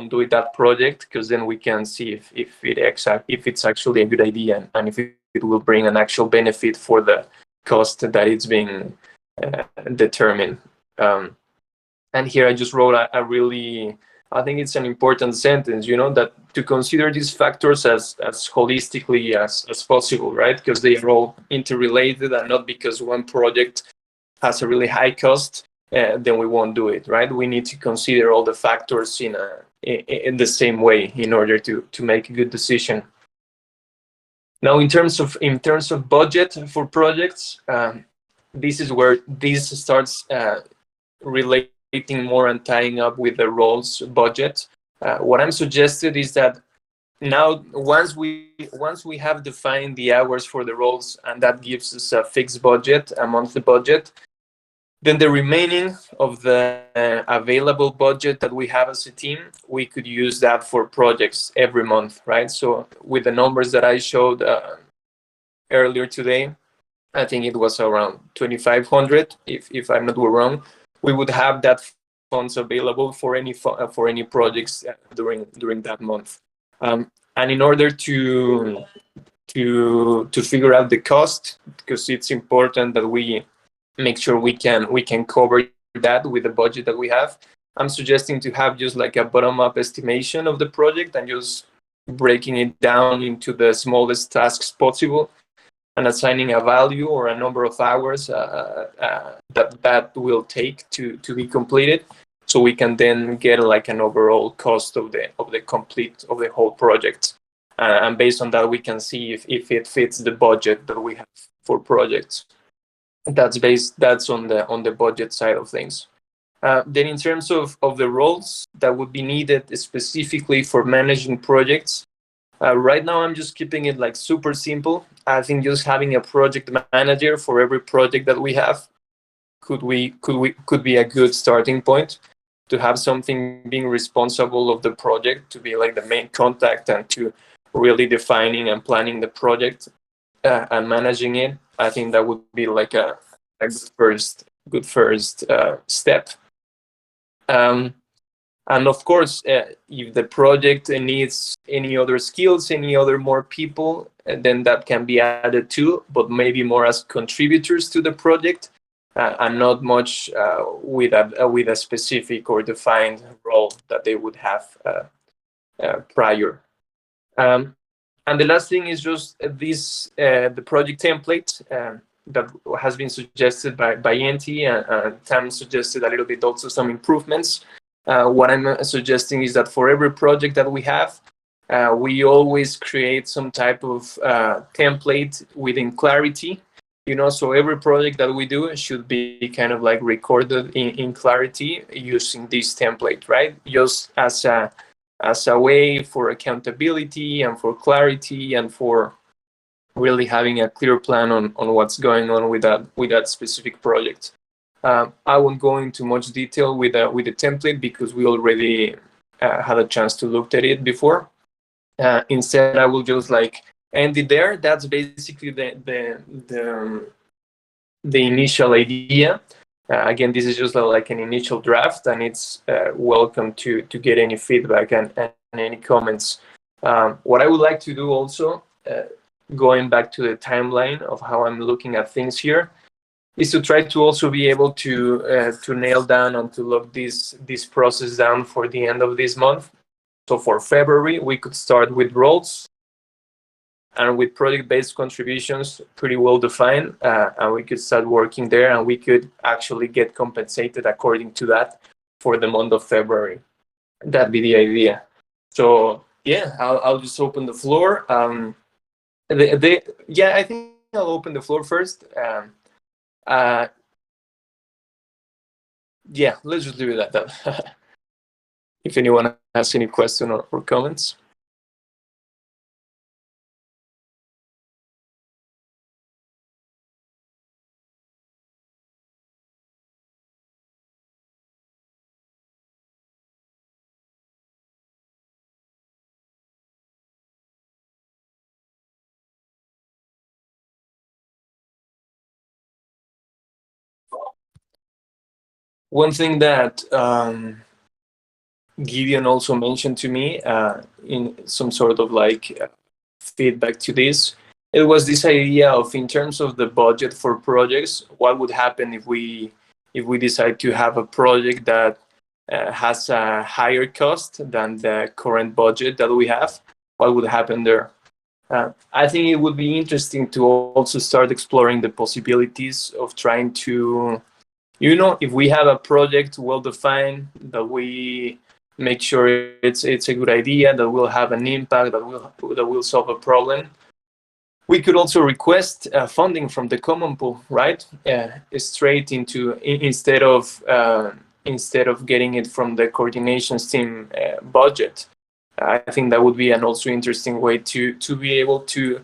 doing that project, because then we can see if it's actually a good idea, and if it will bring an actual benefit for the cost that it's being determined. And here I just wrote a really, I think it's an important sentence, that to consider these factors as holistically as possible, right? Because they are all interrelated, and not because one project has a really high cost, then we won't do it, right? We need to consider all the factors in the same way in order to make a good decision. Now, in terms of budget for projects, this is where this starts relating more and tying up with the roles budget. What I'm suggested is that now once we have defined the hours for the roles, and that gives us a fixed budget, a monthly budget, then the remaining of the available budget that we have as a team, we could use that for projects every month, right? So with the numbers that I showed earlier today, I think it was around 2,500, if I'm not wrong. We would have that funds available for any projects during that month. And in order to figure out the cost, because it's important that we make sure we can cover that with the budget that we have, I'm suggesting to have just like a bottom-up estimation of the project and just breaking it down into the smallest tasks possible, and assigning a value or a number of hours that will take to be completed, so we can then get like an overall cost of the whole project, and based on that we can see if it fits the budget that we have for projects. That's on the budget side of things. Then in terms of the roles that would be needed specifically for managing projects, right now I'm just keeping it like super simple. I think just having a project manager for every project that we have could be a good starting point, to have something being responsible of the project, to be like the main contact, and to really defining and planning the project and managing it. I think that would be like a good first step. And of course, if the project needs any other skills, any other more people, then that can be added too, but maybe more as contributors to the project, and not much with a specific or defined role that they would have prior. And the last thing is just the project template that has been suggested by Enti, and Tam suggested a little bit also some improvements. What I'm suggesting is that for every project that we have, we always create some type of template within Clarity. So every project that we do should be kind of like recorded in Clarity using this template, right? Just as a way for accountability and for clarity, and for really having a clear plan on what's going on with that specific project. I won't go into much detail with the template, because we already had a chance to look at it before. Instead, I will just like end it there. That's basically the initial idea. Again, this is just like an initial draft, and it's welcome to get any feedback and any comments. What I would like to do also, going back to the timeline of how I'm looking at things here, is to try to also be able to nail down and to lock this process down for the end of this month. So for February, we could start with roles, and with project-based contributions pretty well defined, and we could start working there, and we could actually get compensated according to that for the month of February. That'd be the idea. So yeah, I'll just open the floor. I think I'll open the floor first. Let's just leave it at that. If anyone has any question or comments. one thing that Gideon also mentioned to me in some sort of like feedback to this, it was this idea of, in terms of the budget for projects, what would happen if we decide to have a project that has a higher cost than the current budget that we have. What would happen there? I think it would be interesting to also start exploring the possibilities of trying to, if we have a project well defined, that we make sure it's a good idea, that will have an impact, that will solve a problem. We could also request funding from the common pool, right? Straight into, instead of getting it from the coordinations team budget. I think that would be an also interesting way to be able to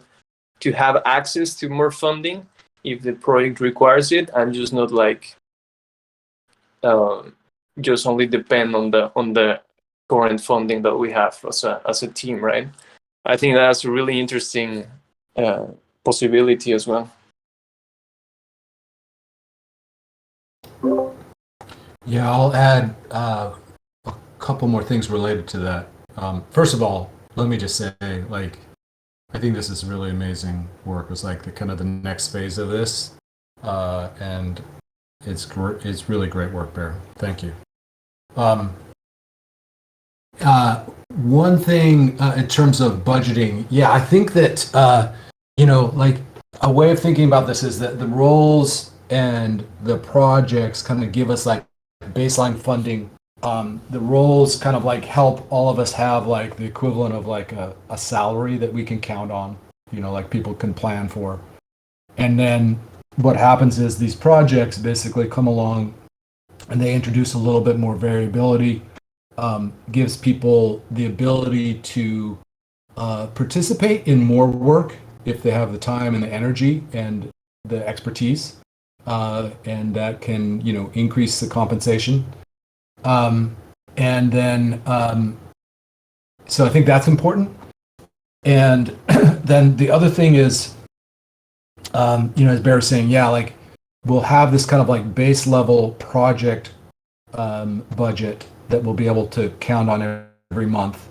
have access to more funding if the project requires it, and just not like just only depend on the current funding that we have as a team, right? I think that's a really interesting possibility as well. Yeah, I'll add a couple more things related to that. First of all, let me just say, like, I think this is really amazing work. It's like the next phase of this, and it's really great work, Bear. Thank you. One thing in terms of budgeting, yeah, I think that like a way of thinking about this is that the roles and the projects kind of give us like baseline funding. The roles kind of like help all of us have like the equivalent of like a salary that we can count on, like people can plan for. And then what happens is these projects basically come along and they introduce a little bit more variability, gives people the ability to participate in more work if they have the time and the energy and the expertise, and that can increase the compensation. And then so I think that's important. And then the other thing is, as Bear was saying, yeah, like we'll have this kind of like base level project budget that we'll be able to count on every month.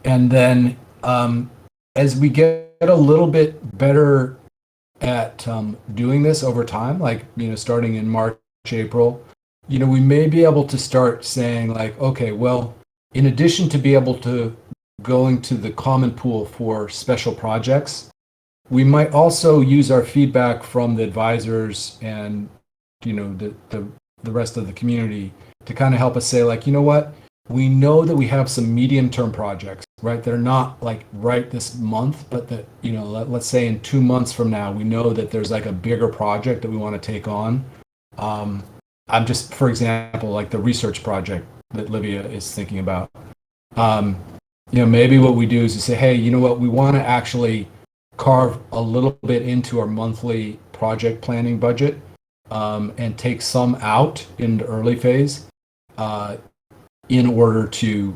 And then as we get a little bit better at doing this over time, like, starting in March, April, we may be able to start saying like, okay, well, in addition to be able to going to the common pool for special projects, we might also use our feedback from the advisors and, the rest of the community to kind of help us say like, what, we know that we have some medium-term projects, right? They're not like right this month, but that, let's say in 2 months from now, we know that there's like a bigger project that we want to take on. I'm just, for example, like the research project that Livia is thinking about. Maybe what we do is we say, hey, you know what, we want to actually carve a little bit into our monthly project planning budget, and take some out in the early phase, in order to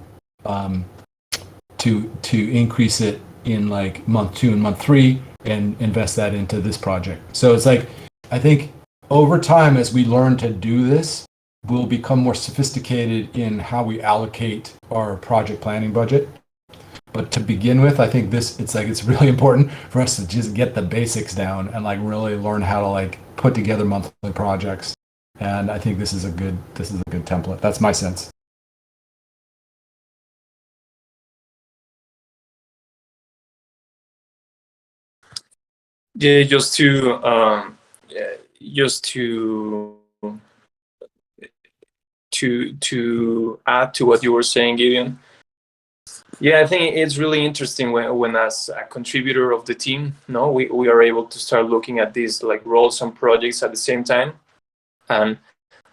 increase it in like month 2 and month 3 and invest that into this project. So it's like, I think over time, as we learn to do this, we'll become more sophisticated in how we allocate our project planning budget. But to begin with, I think it's really important for us to just get the basics down and like really learn how to like put together monthly projects. And I think this is a good template. That's my sense. Yeah, just to add to what you were saying, Gideon. Yeah, I think it's really interesting when as a contributor of the team, we are able to start looking at these like roles and projects at the same time, and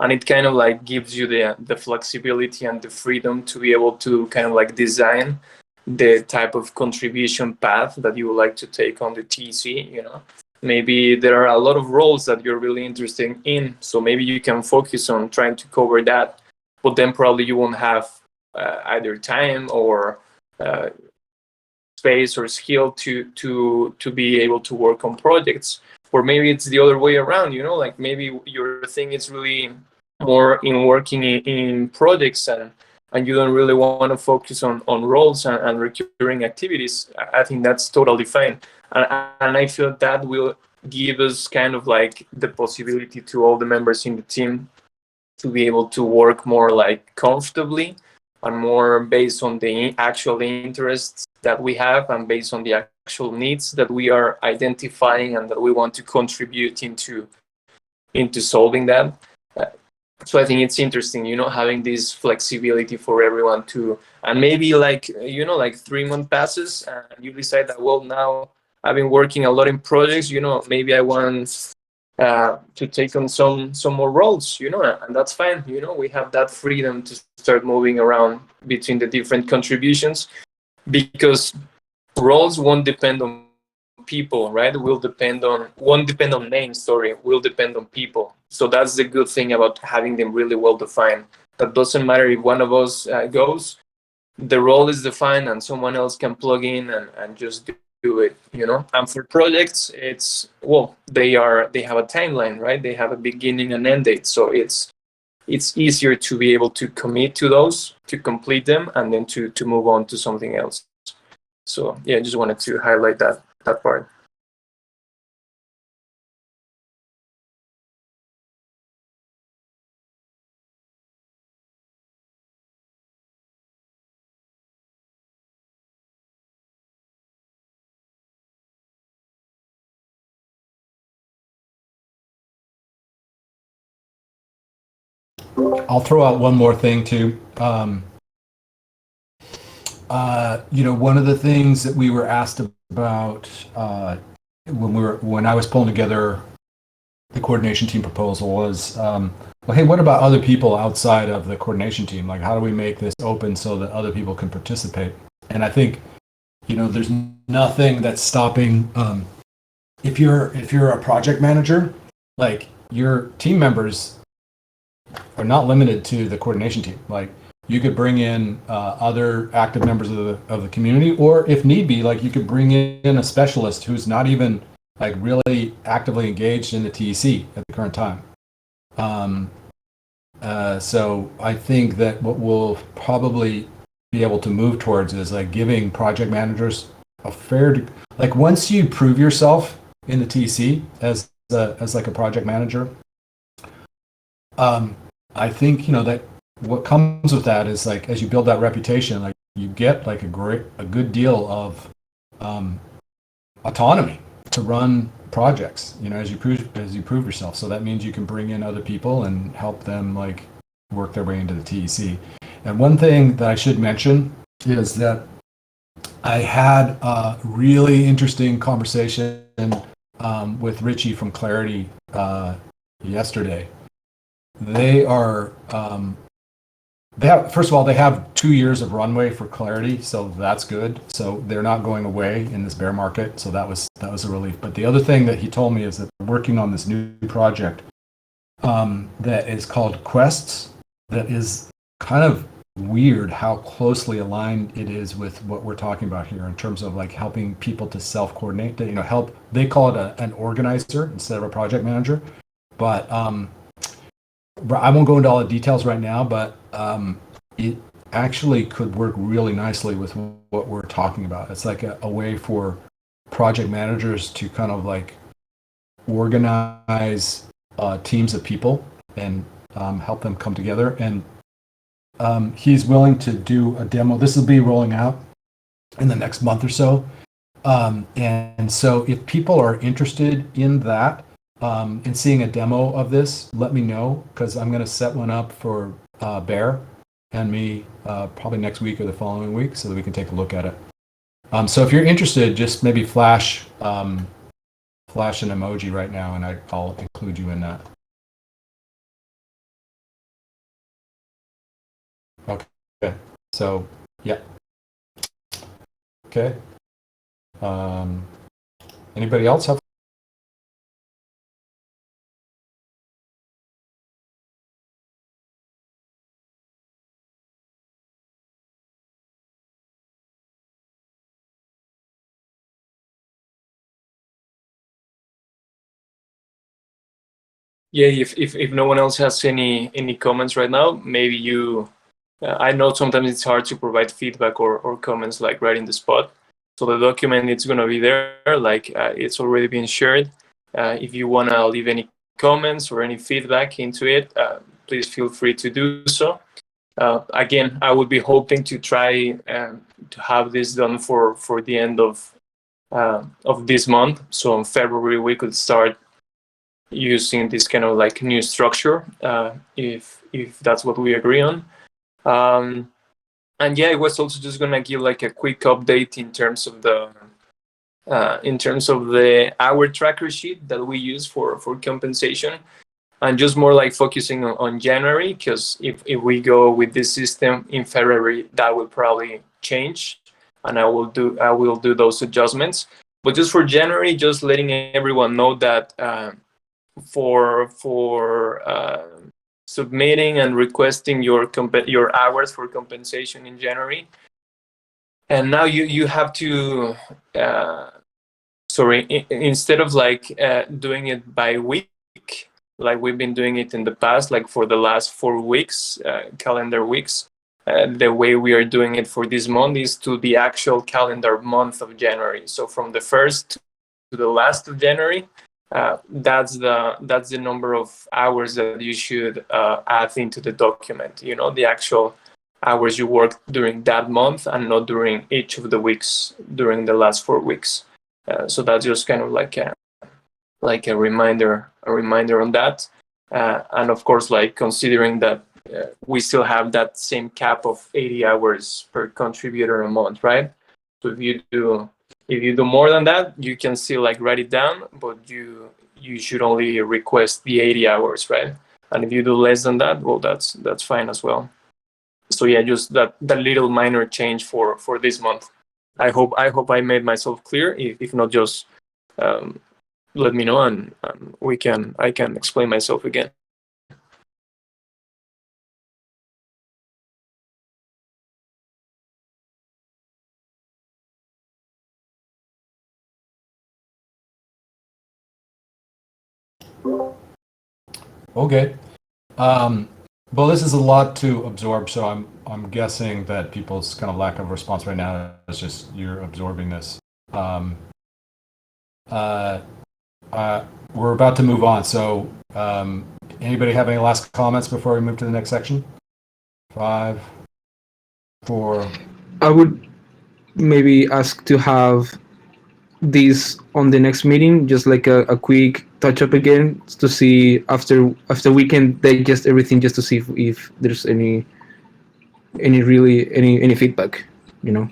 it kind of like gives you the flexibility and the freedom to be able to kind of like design the type of contribution path that you would like to take on the TEC. Maybe there are a lot of roles that you're really interested in, so maybe you can focus on trying to cover that, but then probably you won't have either time or space or skill to be able to work on projects. Or maybe it's the other way around, like maybe your thing is really more in working in projects, and you don't really want to focus on roles and recurring activities, I think that's totally fine. And I feel that will give us kind of like the possibility to all the members in the team to be able to work more like comfortably and more based on the actual interests that we have and based on the actual needs that we are identifying and that we want to contribute into solving that. So I think it's interesting, having this flexibility for everyone to, and maybe like, like 3 month passes and you decide that, well, now I've been working a lot in projects, maybe I want to take on some more roles, and that's fine. We have that freedom to start moving around between the different contributions, because roles won't depend on people, right? Won't depend on names, sorry, will depend on people. So that's the good thing about having them really well defined. That doesn't matter if one of us goes, the role is defined and someone else can plug in and just do it, And for projects, it's, well, they have a timeline, right? They have a beginning and end date. So it's easier to be able to commit to those, to complete them, and then to move on to something else. So yeah, I just wanted to highlight that part. I'll throw out one more thing too. One of the things that we were asked about when I was pulling together the coordination team proposal was, well, hey, what about other people outside of the coordination team? Like, how do we make this open so that other people can participate? And I think, there's nothing that's stopping. If you're a project manager, like your team members are not limited to the coordination team. Like you could bring in other active members of the community, or if need be, like you could bring in a specialist who's not even like really actively engaged in the TEC at the current time. So I think that what we'll probably be able to move towards is like giving project managers a like once you prove yourself in the TEC as like a project manager, I think that what comes with that is like as you build that reputation, like you get like a good deal of autonomy to run projects, as you prove yourself. So that means you can bring in other people and help them like work their way into the TEC. And one thing that I should mention is that I had a really interesting conversation with Richie from Clarity yesterday. They are first of all, they have 2 years of runway for Clarity, so that's good. So they're not going away in this bear market. So that was a relief. But the other thing that he told me is that they're working on this new project that is called Quests. That is kind of weird how closely aligned it is with what we're talking about here in terms of like helping people to self-coordinate. Help. They call it an organizer instead of a project manager. But I won't go into all the details right now, but it actually could work really nicely with what we're talking about. It's like a way for project managers to kind of like organize teams of people and help them come together. And he's willing to do a demo. This will be rolling out in the next month or so. And so if people are interested in that, and seeing a demo of this, let me know, because I'm going to set one up for Bear and me probably next week or the following week so that we can take a look at it. So if you're interested, just maybe flash an emoji right now and I'll include you in that. Okay. So, yeah. Okay. Anybody else have Yeah, if no one else has any comments right now, maybe you. I know sometimes it's hard to provide feedback or comments like right in the spot. So the document it's gonna be there, like it's already been shared. If you wanna leave any comments or any feedback into it, please feel free to do so. Again, I would be hoping to try to have this done for the end of this month. So in February we could start using this kind of like new structure, if that's what we agree on. And yeah, I was also just gonna give like a quick update in terms of the hour tracker sheet that we use for compensation, and just more like focusing on January, because if we go with this system in February, that will probably change, and I will do those adjustments. But just for January, just letting everyone know that for submitting and requesting your hours for compensation in January, and now you have to instead of like doing it by week like we've been doing it in the past, like for the last 4 weeks, calendar weeks. The way we are doing it for this month is to the actual calendar month of January. So from the 1st to the last of January, that's the number of hours that you should add into the document. You know, the actual hours you worked during that month, and not during each of the weeks during the last 4 weeks. So that's just kind of like a reminder on that, and of course, like considering that we still have that same cap of 80 hours per contributor a month, right? So if you do more than that, you can still like write it down, but you should only request the 80 hours, right? And if you do less than that, well, that's fine as well. So yeah, just that little minor change for this month. I hope I made myself clear. If not, just let me know, and I can explain myself again. Okay. Well, this is a lot to absorb, so I'm guessing that people's kind of lack of response right now is just you're absorbing this. We're about to move on, so anybody have any last comments before we move to the next section? 5, 4. I would maybe ask to have this on the next meeting, just like a quick touch up again, to see after we can digest everything, just to see if there's any feedback, you know.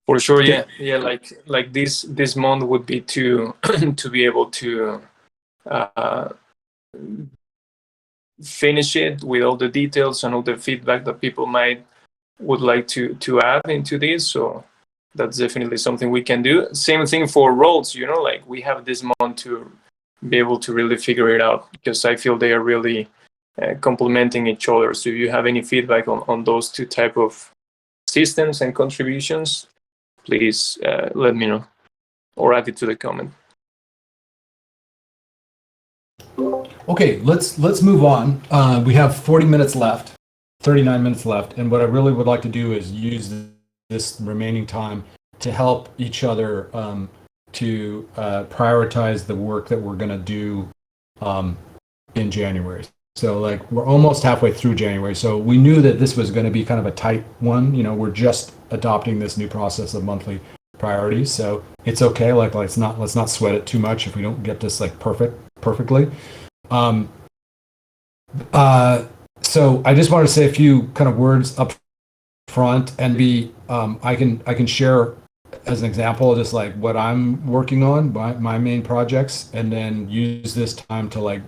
For sure, yeah. Like this month would be to to be able to finish it with all the details and all the feedback that people would like to add into this. So that's definitely something we can do. Same thing for roles, you know, like we have this month to be able to really figure it out, because I feel they are really complementing each other. So if you have any feedback on those two type of systems and contributions, please let me know or add it to the comment. Okay, let's move on. We have 40 minutes left, 39 minutes left, and what I really would like to do is use this remaining time to help each other to prioritize the work that we're going to do in January. So like we're almost halfway through January, so we knew that this was going to be kind of a tight one. You know, we're just adopting this new process of monthly priorities, so it's okay. Like let's not sweat it too much if we don't get this like perfectly. So I just want to say a few kind of words up front, and I can share as an example just like what I'm working on, my main projects, and then use this time to like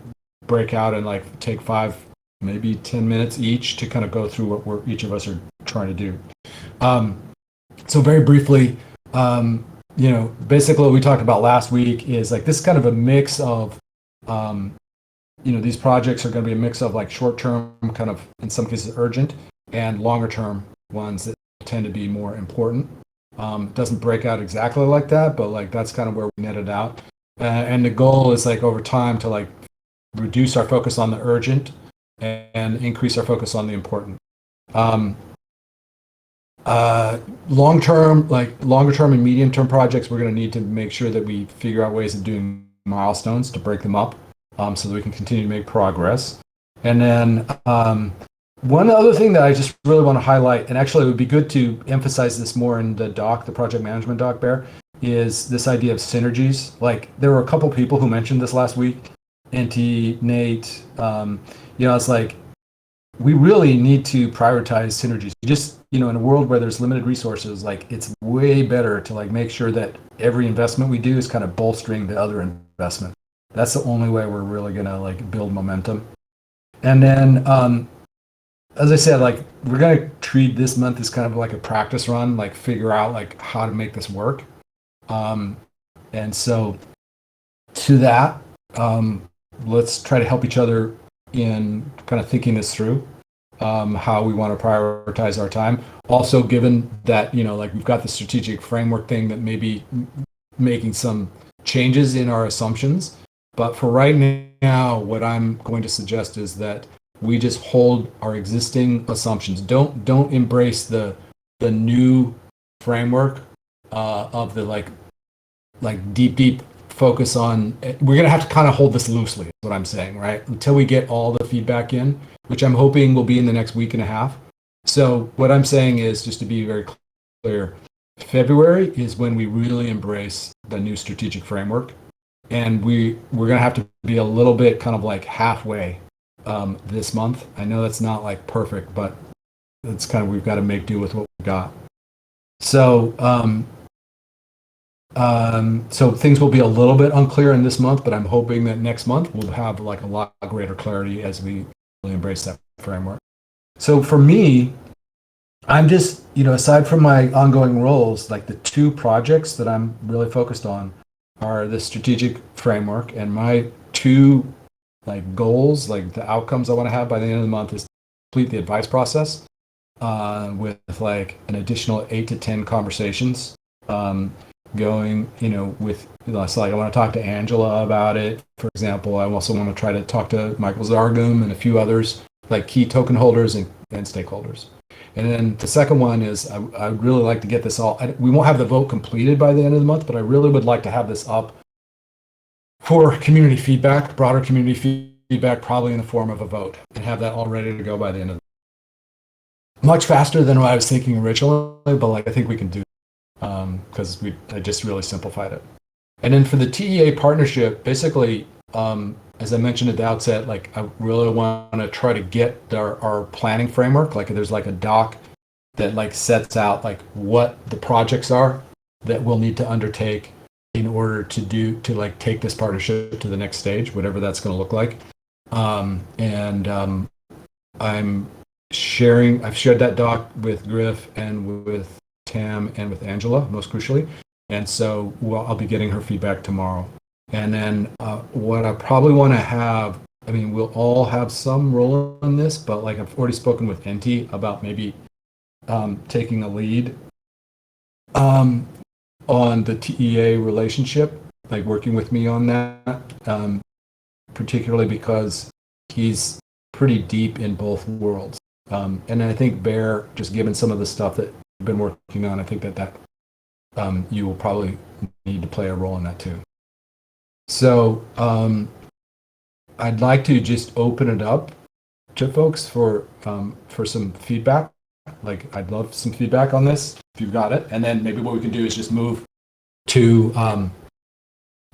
break out and like take 5, maybe 10 minutes each to kind of go through what each of us are trying to do. So very briefly, you know, basically what we talked about last week is like this kind of a mix of you know, these projects are going to be a mix of like short-term, kind of in some cases urgent, and longer-term ones that tend to be more important. It doesn't break out exactly like that, but like that's kind of where we netted out. And the goal is like over time to like reduce our focus on the urgent and increase our focus on the important. Longer term and medium term projects, we're going to need to make sure that we figure out ways of doing milestones to break them up, so that we can continue to make progress. And then one other thing that I just really want to highlight, and actually it would be good to emphasize this more in the doc, the project management doc, Bear, is this idea of synergies. Like there were a couple people who mentioned this last week, NT, Nate, it's like we really need to prioritize synergies. Just, in a world where there's limited resources, like it's way better to like make sure that every investment we do is kind of bolstering the other investment. That's the only way we're really going to like build momentum. And then, as I said, like we're going to treat this month as kind of like a practice run, like figure out like how to make this work. And so to that, let's try to help each other in kind of thinking this through, how we want to prioritize our time. Also, given that, like we've got the strategic framework thing that may be making some changes in our assumptions. But for right now, what I'm going to suggest is that we just hold our existing assumptions. Don't embrace the new framework of the like deep focus on. We're gonna have to kind of hold this loosely, is what I'm saying, right? Until we get all the feedback in, which I'm hoping will be in the next week and a half. So what I'm saying is, just to be very clear, February is when we really embrace the new strategic framework, and we're gonna have to be a little bit kind of like halfway this month. I know that's not like perfect, but it's kind of, we've got to make do with what we've got. So so things will be a little bit unclear in this month, but I'm hoping that next month we'll have like a lot greater clarity as we really embrace that framework. So for me, I'm just, aside from my ongoing roles, like the two projects that I'm really focused on are the strategic framework, and my two like goals, like the outcomes I want to have by the end of the month is to complete the advice process with like an additional 8 to 10 conversations going, with, so like I want to talk to Angela about it, for example. I also want to try to talk to Michael Zargum and a few others, like key token holders and stakeholders. And then the second one is I'd really like to get this all, we won't have the vote completed by the end of the month, but I really would like to have this up for community feedback, broader community feedback, probably in the form of a vote, and have that all ready to go by the end of the month. Much faster than what I was thinking originally, but like I think we can do, because I just really simplified it. And then for the TEA partnership, basically, as I mentioned at the outset, like I really want to try to get our planning framework. Like there's like a doc that like sets out like what the projects are that we'll need to undertake in order to like take this partnership to the next stage, whatever that's going to look like. I've shared that doc with Griff and with Tam and with Angela, most crucially. And so I'll be getting her feedback tomorrow. And then what I probably want to have, we'll all have some role in this, but like I've already spoken with NT about maybe taking a lead on the TEA relationship, like working with me on that, particularly because he's pretty deep in both worlds. And I think Bear, just given some of the stuff that you've been working on, I think that you will probably need to play a role in that too. So I'd like to just open it up to folks for some feedback. Like I'd love some feedback on this if you've got it, and then maybe what we can do is just move to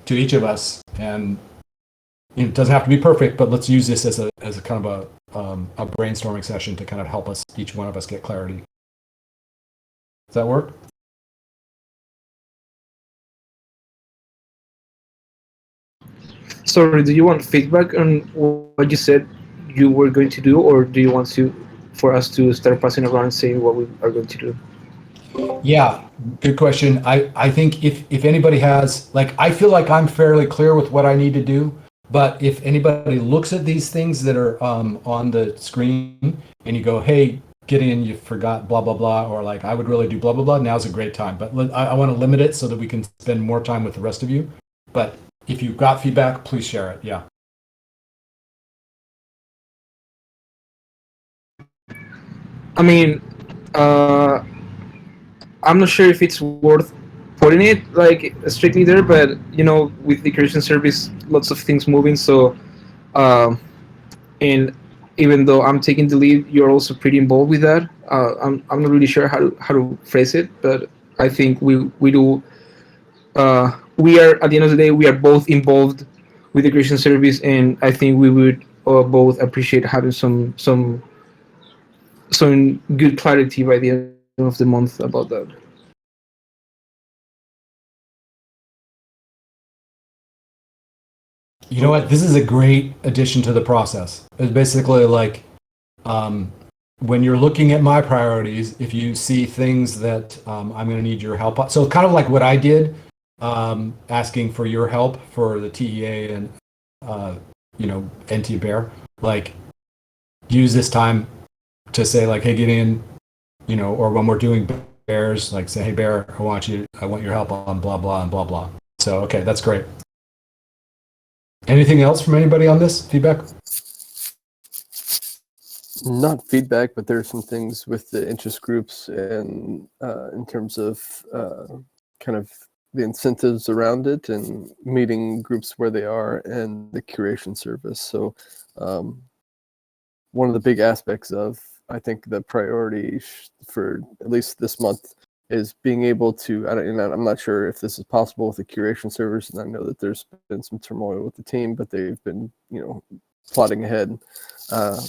each of us, and it doesn't have to be perfect, but let's use this as a kind of a brainstorming session to kind of help us, each one of us, get clarity. Does that work? Sorry, do you want feedback on what you said you were going to do, or do you want for us to start passing around and saying what we are going to do? Yeah, good question. I think if anybody has, like, I feel like I'm fairly clear with what I need to do, but if anybody looks at these things that are on the screen and you go, hey, Gideon, you forgot blah, blah, blah, or like, I would really do blah, blah, blah, now's a great time. But I want to limit it so that we can spend more time with the rest of you. But if you've got feedback, please share it. Yeah. I mean, I'm not sure if it's worth putting it like strictly there, but with the creation service, lots of things moving. So, and even though I'm taking the lead, you're also pretty involved with that. I'm not really sure how to phrase it, but I think we do. We are at the end of the day, we are both involved with the creation service, and I think we would both appreciate having some good clarity by the end of the month about that. You know what? This is a great addition to the process. It's basically like when you're looking at my priorities, if you see things that I'm going to need your help on. So kind of like what I did, asking for your help for the TEA and, NT Bear, like use this time to say like, hey, Gideon, or when we're doing bears, like say, hey, Bear, I want your help on blah, blah, and blah, blah. So, okay, that's great. Anything else from anybody on this feedback? Not feedback, but there are some things with the interest groups and in terms of kind of the incentives around it and meeting groups where they are and the curation service. So one of the big aspects of, I think, the priority for at least this month is being able to, I'm not sure if this is possible with the curation service, and I know that there's been some turmoil with the team, but they've been, plotting ahead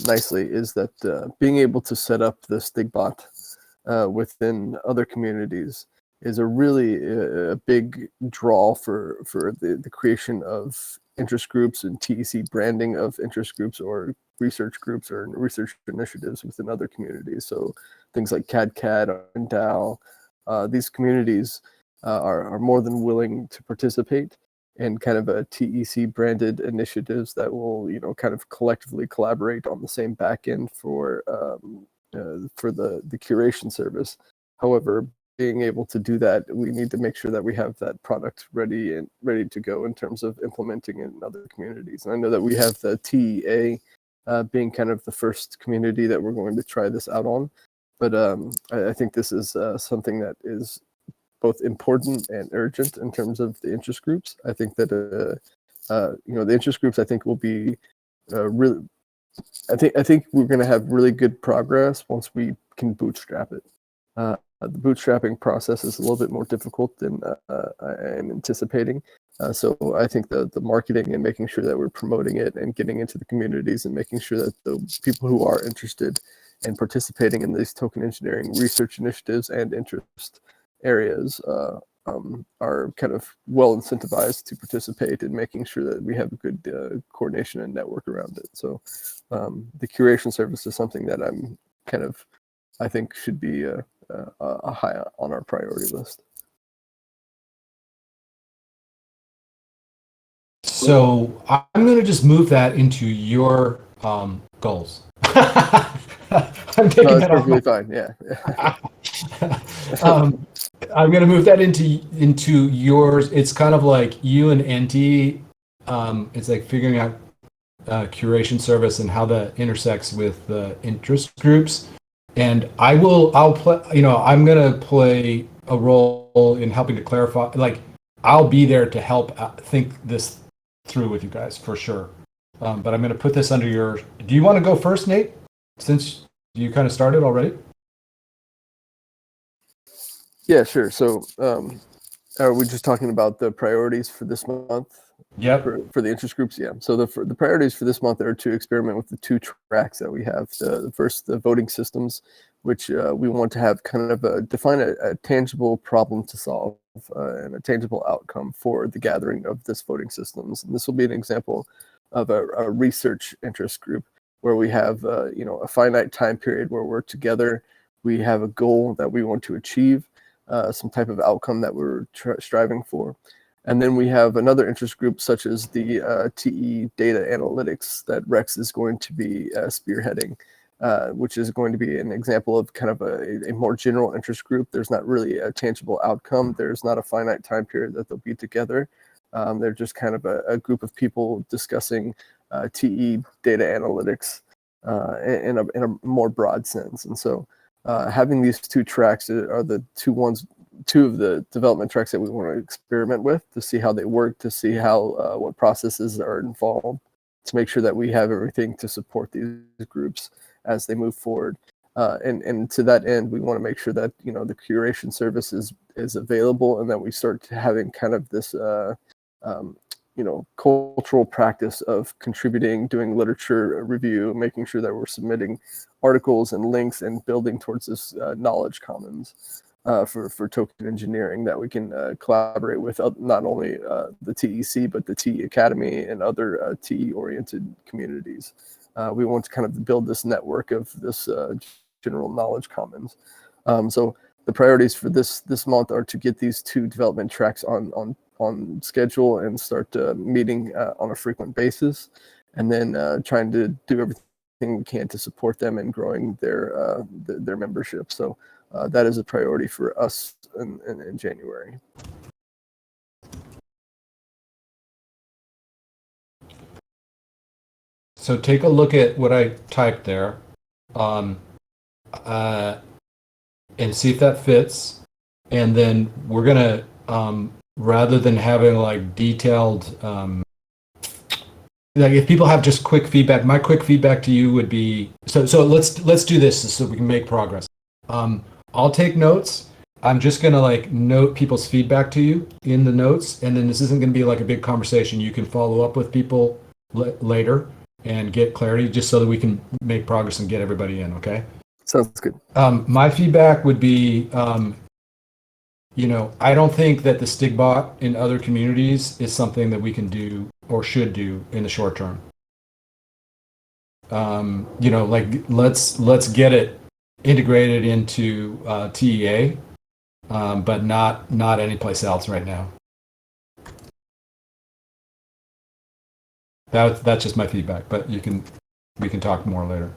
nicely, is that being able to set up the StigBot within other communities is a really a big draw for the creation of interest groups and TEC branding of interest groups or research groups or research initiatives within other communities. So things like CAD and DAO, these communities are more than willing to participate in kind of a TEC branded initiatives that will, kind of collectively collaborate on the same backend for the curation service. However, being able to do that, we need to make sure that we have that product ready to go in terms of implementing in other communities. And I know that we have the TEA being kind of the first community that we're going to try this out on. But I think this is something that is both important and urgent in terms of the interest groups. I think that the interest groups, I think, will be really. I think we're going to have really good progress once we can bootstrap it. The bootstrapping process is a little bit more difficult than I am anticipating. So I think the marketing and making sure that we're promoting it and getting into the communities and making sure that the people who are interested in participating in these token engineering research initiatives and interest areas are kind of well incentivized to participate in making sure that we have a good coordination and network around it. So the curation service is something that I think should be high on our priority list. So I'm going to just move that into your goals. I'm taking No, that that's off perfectly fine. Yeah. I'm going to move that into yours. It's kind of like you and NT. It's like figuring out curation service and how that intersects with the interest groups. And I'll play. I'm going to play a role in helping to clarify. Like, I'll be there to help think this through with you guys for sure. But I'm going to put this under your. Do you want to go first, Nate? Since you kind of started already. Yeah, sure. So, are we just talking about the priorities for this month? Yep. For the interest groups, yeah. So the priorities for this month are to experiment with the two tracks that we have. The first, the voting systems, which we want to have kind of define a tangible problem to solve and a tangible outcome for the gathering of this voting systems. And this will be an example of a research interest group where we have a finite time period where we're together. We have a goal that we want to achieve, some type of outcome that we're striving for. And then we have another interest group, such as the TE data analytics that Rex is going to be spearheading. which is going to be an example of kind of a more general interest group. There's not really a tangible outcome. There's not a finite time period that they'll be together. They're just kind of a group of people discussing TE data analytics in a more broad sense. And so having these two tracks are the two of the development tracks that we want to experiment with to see how they work, to see how what processes are involved, to make sure that we have everything to support these groups as they move forward. And to that end, we want to make sure that the curation service is available, and that we start having kind of this cultural practice of contributing, doing literature review, making sure that we're submitting articles and links and building towards this knowledge commons for token engineering that we can collaborate with not only the TEC, but the TE Academy and other TE-oriented communities. We want to kind of build this network of this general knowledge commons. So the priorities for this month are to get these two development tracks on schedule and start meeting on a frequent basis, and then trying to do everything we can to support them in growing their membership. So that is a priority for us in January. So take a look at what I typed there, and see if that fits. And then we're gonna, rather than having like detailed, like if people have just quick feedback, my quick feedback to you would be, so let's do this so we can make progress. I'll take notes. I'm just gonna like note people's feedback to you in the notes, and then this isn't gonna be like a big conversation. You can follow up with people later and get clarity, just so that we can make progress and get everybody in. Okay. Sounds good. My feedback would be, I don't think that the StigBot in other communities is something that we can do or should do in the short term. Let's get it integrated into TEA, but not anyplace else right now. That's just my feedback, but we can talk more later.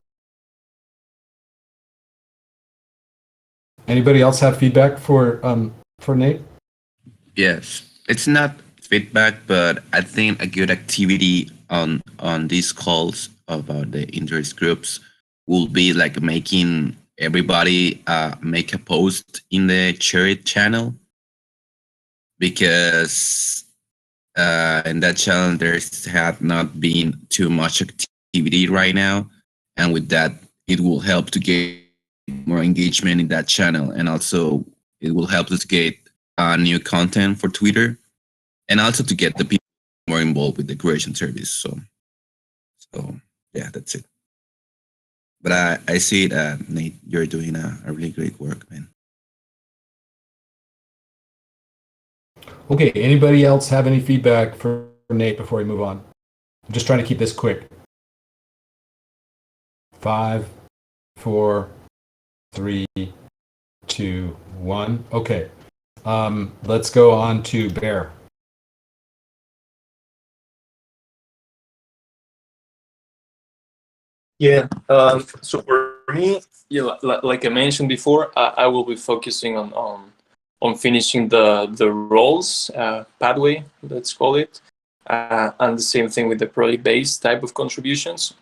Anybody else have feedback for Nate? Yes, it's not feedback, but I think a good activity on these calls about the interest groups will be like making everybody make a post in the shared channel, because in that channel there's have not been too much activity right now, and with that it will help to get more engagement in that channel, and also it will help us get new content for Twitter, and also to get the people more involved with the creation service. So yeah, that's it. But I see it, Nate, you're doing a really great work, man. Okay, anybody else have any feedback for Nate before we move on? I'm just trying to keep this quick. 5, 4, 3, 2, 1. Okay. Let's go on to Bear. Yeah. So for me, like I mentioned before, I will be focusing on finishing the roles pathway, let's call it, and the same thing with the project-based type of contributions.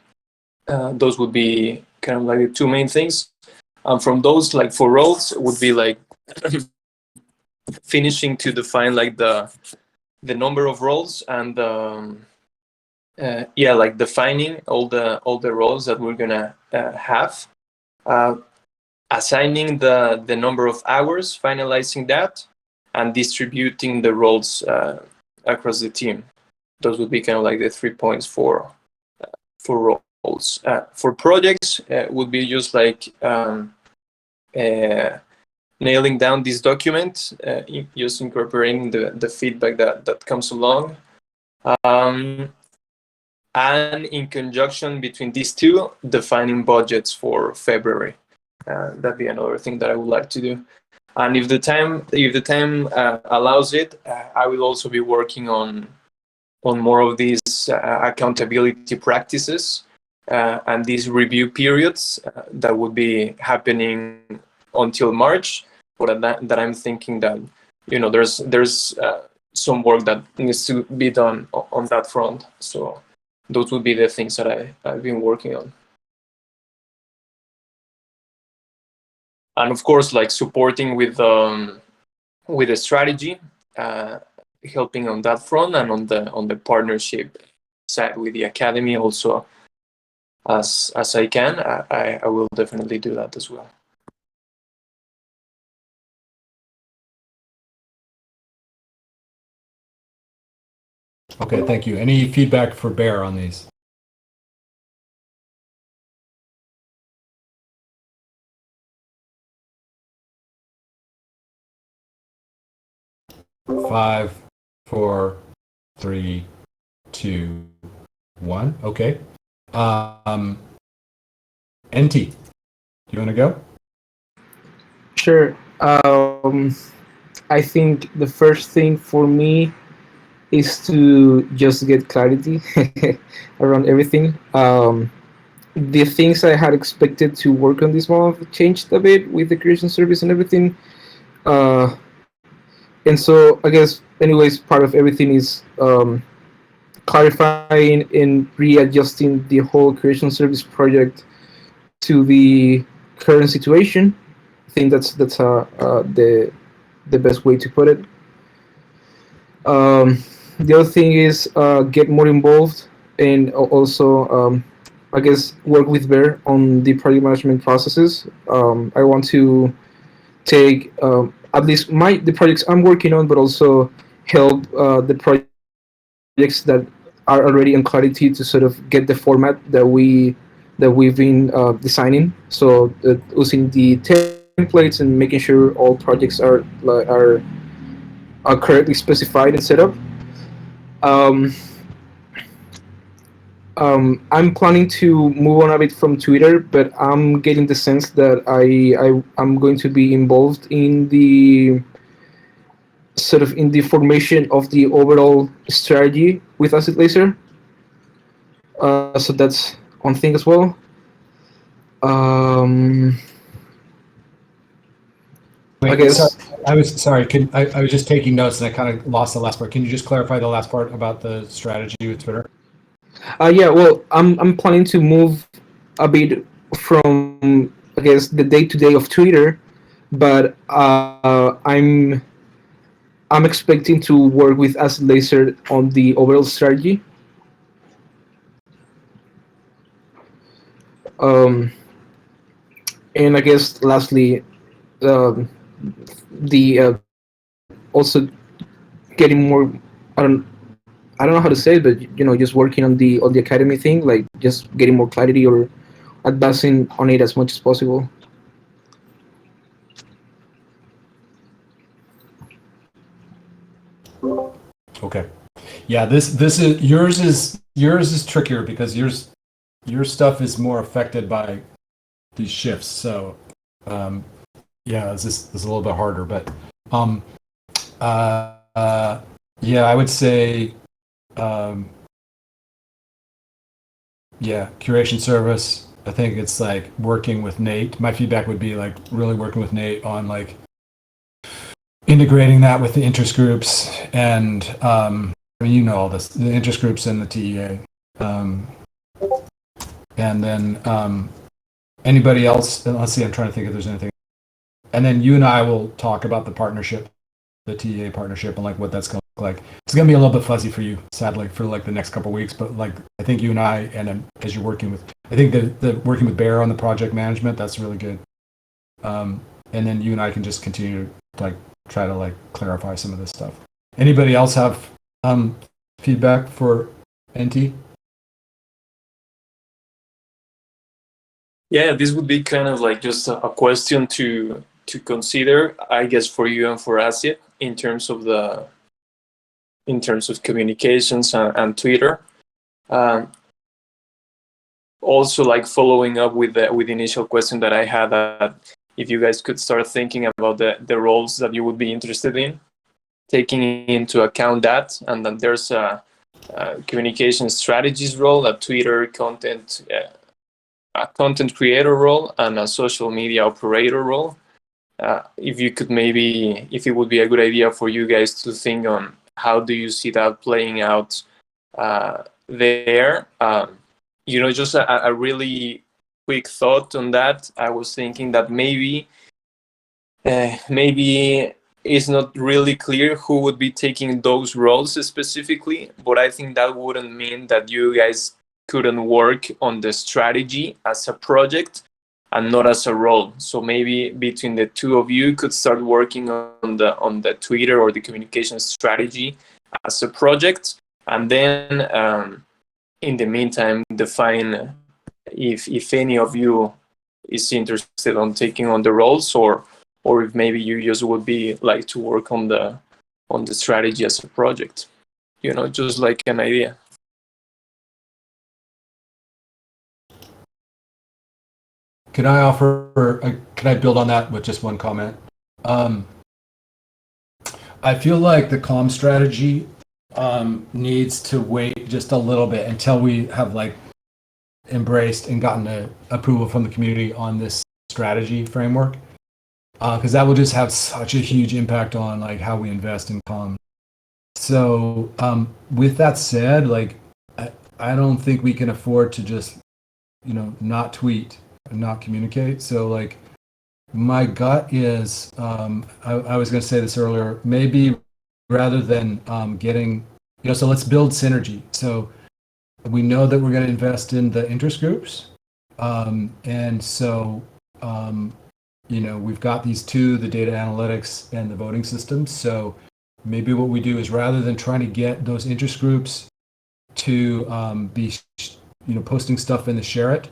Those would be kind of like the two main things. From those, like for roles, would be like finishing to define like the number of roles, and like defining all the roles that we're gonna have, assigning the number of hours, finalizing that, and distributing the roles across the team. Those would be kind of like the 3 points for roles. For projects, would be just like nailing down this document, just incorporating the feedback that comes along. And in conjunction between these two, defining budgets for February. That'd be another thing that I would like to do. And if the time allows it, I will also be working on more of these accountability practices and these review periods that would be happening until March. But that I'm thinking that there's some work that needs to be done on that front. So those would be the things that I've been working on. And of course, like supporting with the strategy, helping on that front, and on the partnership side with the academy also, as I can, I will definitely do that as well. Okay, thank you. Any feedback for Bear on these? Five, four, three, two, one. Okay. NT, do you want to go? Sure. I think the first thing for me is to just get clarity around everything. The things I had expected to work on this month changed a bit with the creation service and everything. And so I guess, anyways, part of everything is clarifying and readjusting the whole creation service project to the current situation. I think that's the best way to put it. The other thing is get more involved and also I guess work with Bear on the project management processes. I want to take at least the projects I'm working on, but also help the projects that are already in clarity to sort of get the format that we've been designing. So using the templates and making sure all projects are correctly specified and set up. Um, I'm planning to move on a bit from Twitter, but I'm getting the sense that I'm going to be involved in the sort of in the formation of the overall strategy with Acid Laser. So that's one thing as well. I Wait, guess. I was sorry. I was just taking notes and I kind of lost the last part. Can you just clarify the last part about the strategy with Twitter? Yeah. Well, I'm planning to move a bit from, I guess, the day to day of Twitter, but I'm expecting to work with Acid Laser on the overall strategy. Um, and I guess lastly, um, the also getting more. I don't I don't know how to say it, but just working on the academy thing, like just getting more clarity or advancing on it as much as possible. Okay. Yeah, this is yours is trickier because your stuff is more affected by these shifts. So yeah, this is a little bit harder, but yeah, I would say yeah, curation service. I think it's like working with Nate. My feedback would be like really working with Nate on like integrating that with the interest groups and I mean, all this, the interest groups and the TEA. And then anybody else, let's see, I'm trying to think if there's anything. And then you and I will talk about the partnership, the TEA partnership, and like what that's going to look like. It's going to be a little bit fuzzy for you, sadly, for like the next couple of weeks. But like, I think you and I, and as you're working with, I think the working with Bear on the project management, that's really good. And then you and I can just continue to like try to like clarify some of this stuff. Anybody else have feedback for NT? Yeah, this would be kind of like just a question to consider, I guess, for you and for Asia in terms of communications and Twitter. Also, like following up with the initial question that I had, that if you guys could start thinking about the roles that you would be interested in, taking into account that, and then there's communication strategies role, a Twitter content a content creator role, and a social media operator role. If you could maybe, if it would be a good idea for you guys to think on how do you see that playing out there. Just a really quick thought on that. I was thinking that maybe it's not really clear who would be taking those roles specifically, but I think that wouldn't mean that you guys couldn't work on the strategy as a project and not as a role. So maybe between the two of you could start working on the Twitter or the communication strategy as a project, and then in the meantime define if any of you is interested on taking on the roles, or if maybe you just would be like to work on the strategy as a project, just like an idea. Can I build on that with just one comment? I feel like the comm strategy needs to wait just a little bit until we have like embraced and gotten approval from the community on this strategy framework, because that will just have such a huge impact on like how we invest in comm. So with that said, like I don't think we can afford to just not tweet and not communicate. So like my gut is I was going to say this earlier, maybe rather than getting so let's build synergy. So we know that we're going to invest in the interest groups, and so we've got these two, the data analytics and the voting systems. So maybe what we do is rather than trying to get those interest groups to be posting stuff in the share it,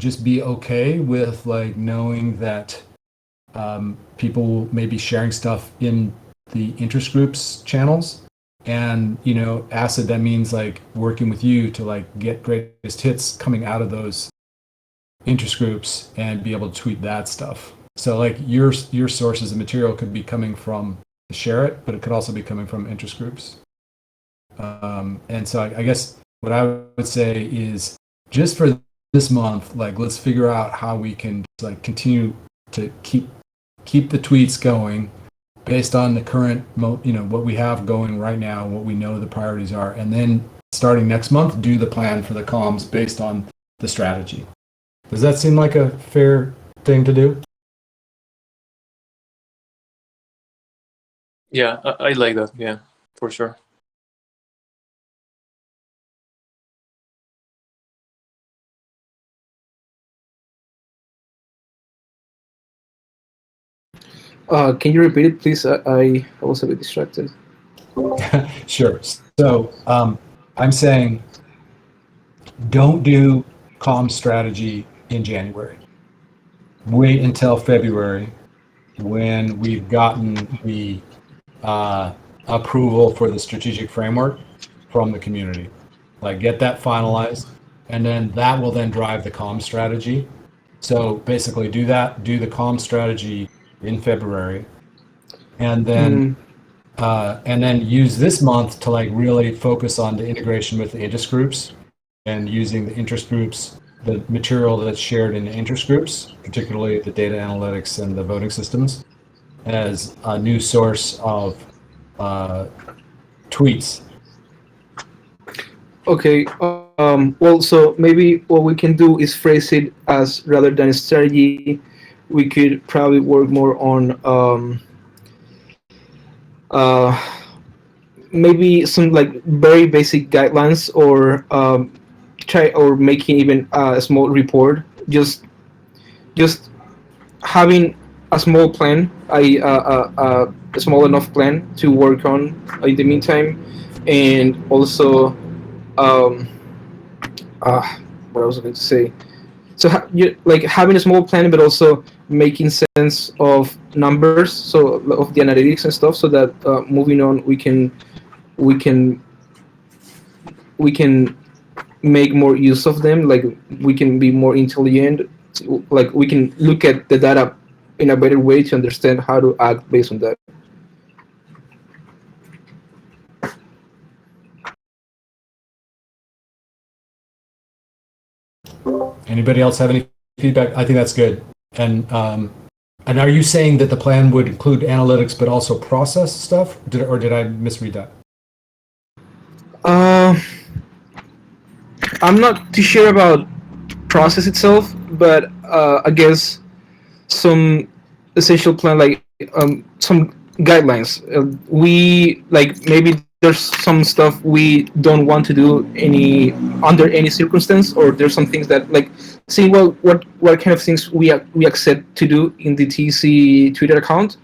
just be okay with like knowing that people may be sharing stuff in the interest groups channels, and ACID, that means like working with you to like get greatest hits coming out of those interest groups and be able to tweet that stuff. So like your sources of material could be coming from the share it, but it could also be coming from interest groups. And so I guess what I would say is just for this month, like let's figure out how we can like continue to keep the tweets going based on the current what we have going right now, what we know the priorities are, and then starting next month do the plan for the comms based on the strategy. Does that seem like a fair thing to do? Yeah, I like that. Yeah, for sure. Can you repeat it, please? I was a bit distracted. Sure. So I'm saying don't do comm strategy in January. Wait until February when we've gotten the approval for the strategic framework from the community. Like get that finalized, and then that will then drive the comm strategy. So basically do the comm strategy in February, and then use this month to like really focus on the integration with the interest groups and using the interest groups, the material that's shared in the interest groups, particularly the data analytics and the voting systems, as a new source of tweets. Okay. Well, so maybe what we can do is phrase it as, rather than a strategy, we could probably work more on maybe some like very basic guidelines, or try or making even a small report. Just having a small plan, a small enough plan to work on in the meantime, and also what I was going to say. So like having a small plan, but also making sense of numbers, so of the analytics and stuff, so that moving on we can make more use of them. Like we can be more intelligent. Like we can look at the data in a better way to understand how to act based on that. Anybody else have any feedback? I think that's good. And are you saying that the plan would include analytics but also process stuff? Or did I misread that? I'm not too sure about process itself, but I guess some essential plan, like some guidelines. We like maybe there's some stuff we don't want to do any under any circumstance, or there's some things that like see what kind of things we accept to do in the TC Twitter account,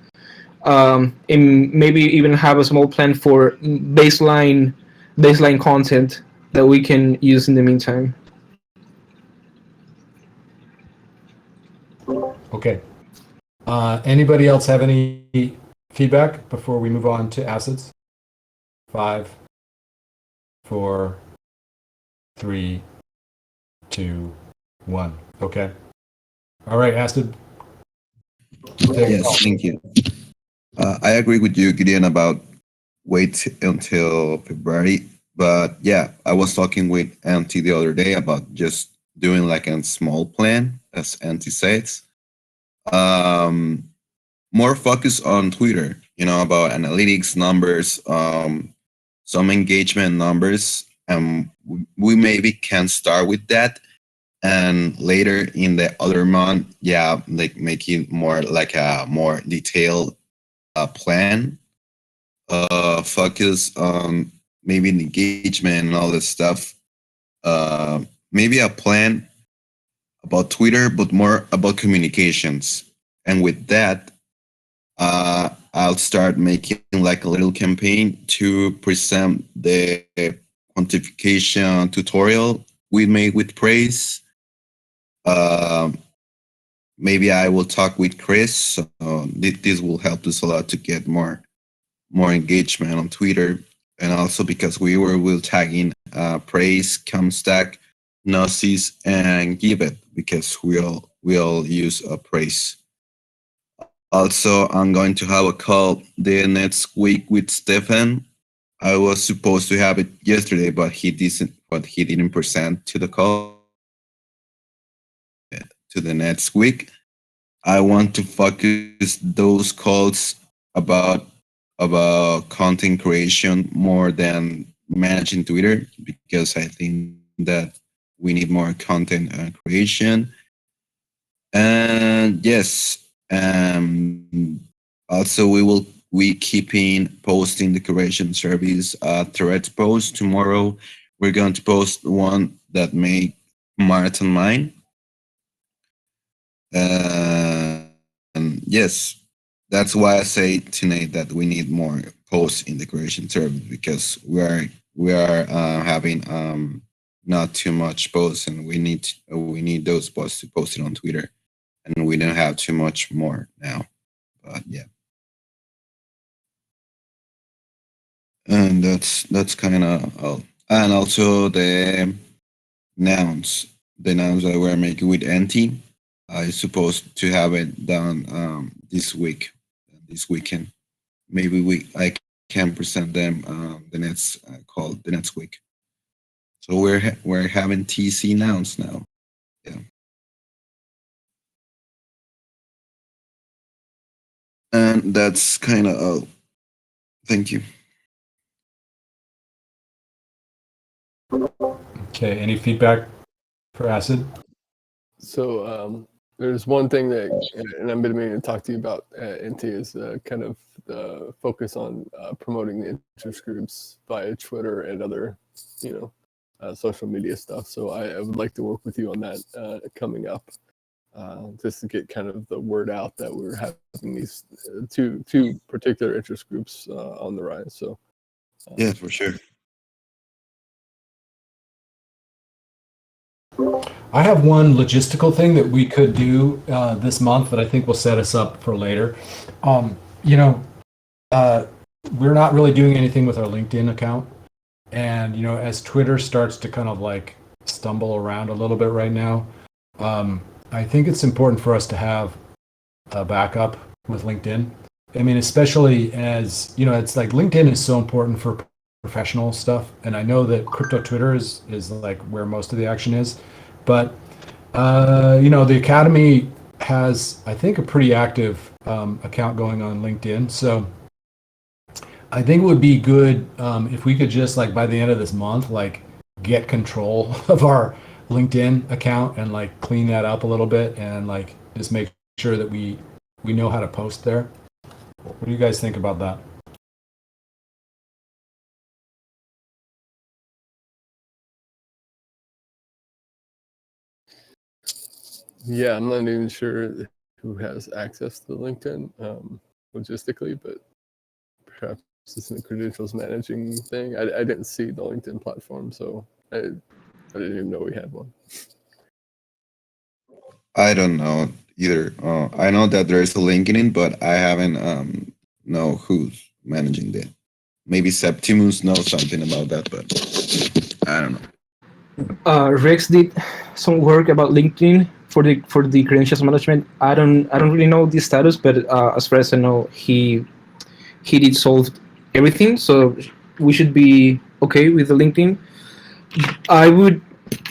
and maybe even have a small plan for baseline content that we can use in the meantime. Okay. Anybody else have any feedback before we move on to acids? 5, 4, 3, 2, 1. Okay. All right, acid. Yes, thank you. I agree with you, Gideon, about wait until February. But yeah, I was talking with Auntie the other day about just doing like a small plan, as Auntie says. More focus on Twitter, about analytics numbers, some engagement numbers. We maybe can start with that. And later in the other month, yeah, like make it more like a more detailed plan, focus on maybe engagement and all this stuff. Maybe a plan about Twitter, but more about communications. And with that, I'll start making like a little campaign to present the quantification tutorial we made with Praise. Maybe I will talk with Chris. So this will help us a lot to get more engagement on Twitter, and also because we will tag in Praise, Comstack, Gnosis, and Gibet, because we all use Praise. Also, I'm going to have a call the next week with Stefan. I was supposed to have it yesterday, but he didn't present to the call to the next week. I want to focus those calls about content creation more than managing Twitter, because I think that we need more content creation. And yes, also we keeping posting the creation service threads post tomorrow. We're going to post one that made Marathon Mine. And yes, that's why I say tonight that we need more posts in the creation service, because we are having not too much posts, and we need those posts to post it on Twitter, and we don't have too much more now. But yeah, and that's kind of all. And also the nouns that we're making with NT. I supposed to have it done this weekend. Maybe I can present them the next call the next week. So we're having TC nouns now. Yeah, and that's kind of all. Thank you. Okay, any feedback for acid? So there's one thing that, and I've been meaning to talk to you about, NT, is kind of the focus on promoting the interest groups via Twitter and other, social media stuff. So I would like to work with you on that coming up, just to get kind of the word out that we're having these two particular interest groups on the rise. So Yeah, for sure. I have one logistical thing that we could do this month that I think will set us up for later. We're not really doing anything with our LinkedIn account. And, as Twitter starts to kind of like stumble around a little bit right now, I think it's important for us to have a backup with LinkedIn. I mean, especially as, it's like LinkedIn is so important for professional stuff. And I know that crypto Twitter is like where most of the action is. But The Academy has, I think, a pretty active account going on LinkedIn. So I think it would be good if we could just like by the end of this month, like get control of our LinkedIn account and like clean that up a little bit and like just make sure that we know how to post there. What do you guys think about that? Yeah, I'm not even sure who has access to LinkedIn logistically, but perhaps it's in the credentials managing thing. I didn't see the LinkedIn platform, so I didn't even know we had one. I don't know either. I know that there is a LinkedIn, but I haven't know who's managing that. Maybe Septimus knows something about that, but I don't know. Rex did some work about LinkedIn for the credentials management. I don't really know the status, but as far as I know, he did solve everything, so we should be okay with the LinkedIn. I would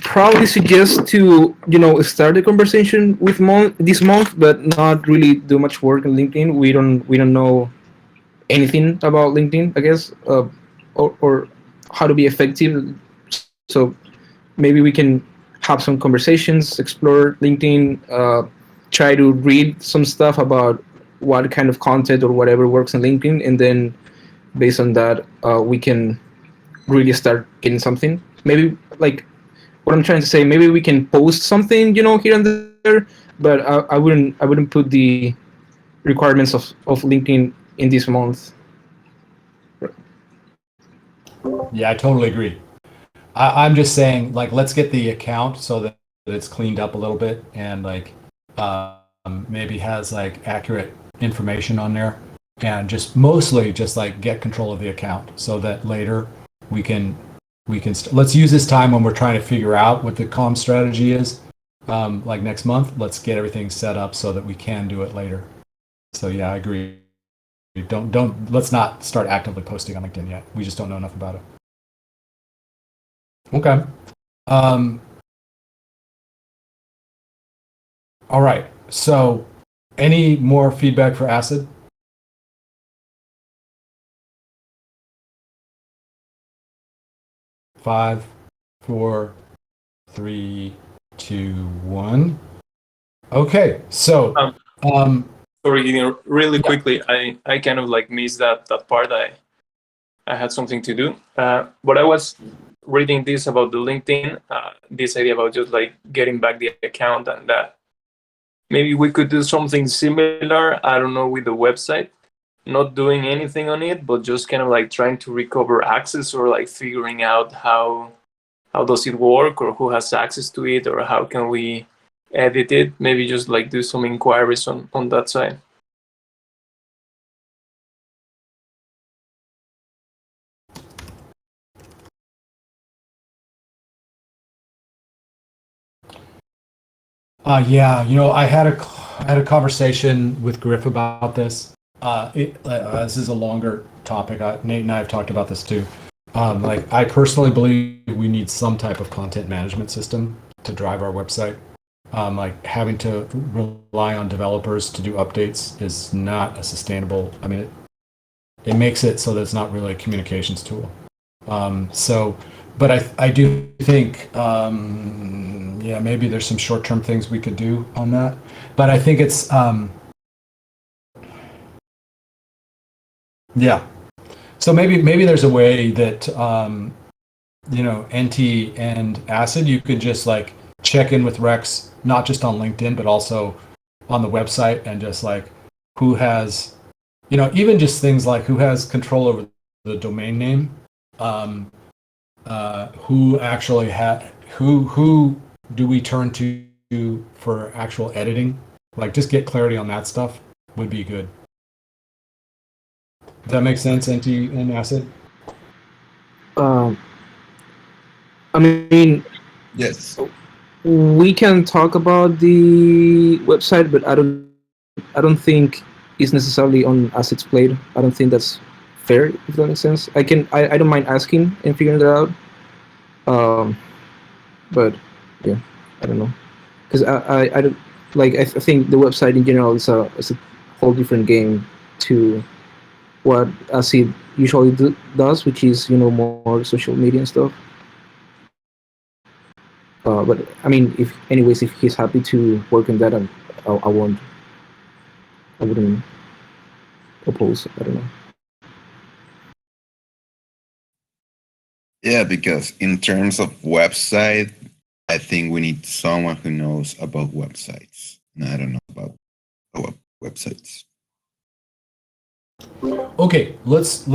probably suggest to start a conversation with this month, but not really do much work on LinkedIn. We don't know anything about LinkedIn, I guess, or how to be effective. So maybe we can have some conversations, explore LinkedIn, try to read some stuff about what kind of content or whatever works on LinkedIn, and then based on that, we can really start getting something. Maybe like what I'm trying to say, maybe we can post something, here and there, but I wouldn't put the requirements of LinkedIn in this month. Yeah, I totally agree. I'm just saying, like, let's get the account so that it's cleaned up a little bit and like maybe has like accurate information on there, and just mostly just like get control of the account so that later we can let's use this time when we're trying to figure out what the comm strategy is. Like next month, let's get everything set up so that we can do it later. So yeah, I agree. Let's not start actively posting on LinkedIn yet. We just don't know enough about it. Okay. All right. So, any more feedback for acid? Five, four, three, two, one. Okay. So, Sorry, Gideon, really Yeah. quickly, I kind of like missed that part. I had something to do. But I was reading this about the LinkedIn, this idea about just like getting back the account, and that maybe we could do something similar. I don't know, with the website, not doing anything on it, but just kind of like trying to recover access, or like figuring out how does it work, or who has access to it, or how can we edit it. Maybe just like do some inquiries on that side. Yeah, I had a conversation with Griff about this. This is a longer topic. Nate and I have talked about this too. Like, I personally believe we need some type of content management system to drive our website. Like, having to rely on developers to do updates is not a sustainable. I mean, it makes it so that it's not really a communications tool. But I do think, yeah, maybe there's some short-term things we could do on that. But I think it's, yeah. So maybe there's a way that, NT and Acid, you could just like check in with Rex, not just on LinkedIn, but also on the website, and just like who has, even just things like who has control over the domain name. Who actually who do we turn to for actual editing? Like, just get clarity on that stuff would be good. Does that make sense, NT and Acid? Um, I mean, Yes. we can talk about the website, but I don't think it's necessarily on Assets Played. I don't think that's fair, if that makes sense. I don't mind asking and figuring that out. Um, but yeah, I don't know. because I don't like I think the website in general is a whole different game to what it usually does, which is more social media and stuff. But I mean, if he's happy to work on that, I wouldn't oppose. I don't know. Yeah, because in terms of website, I think we need someone who knows about websites. And I don't know about websites. Okay, let's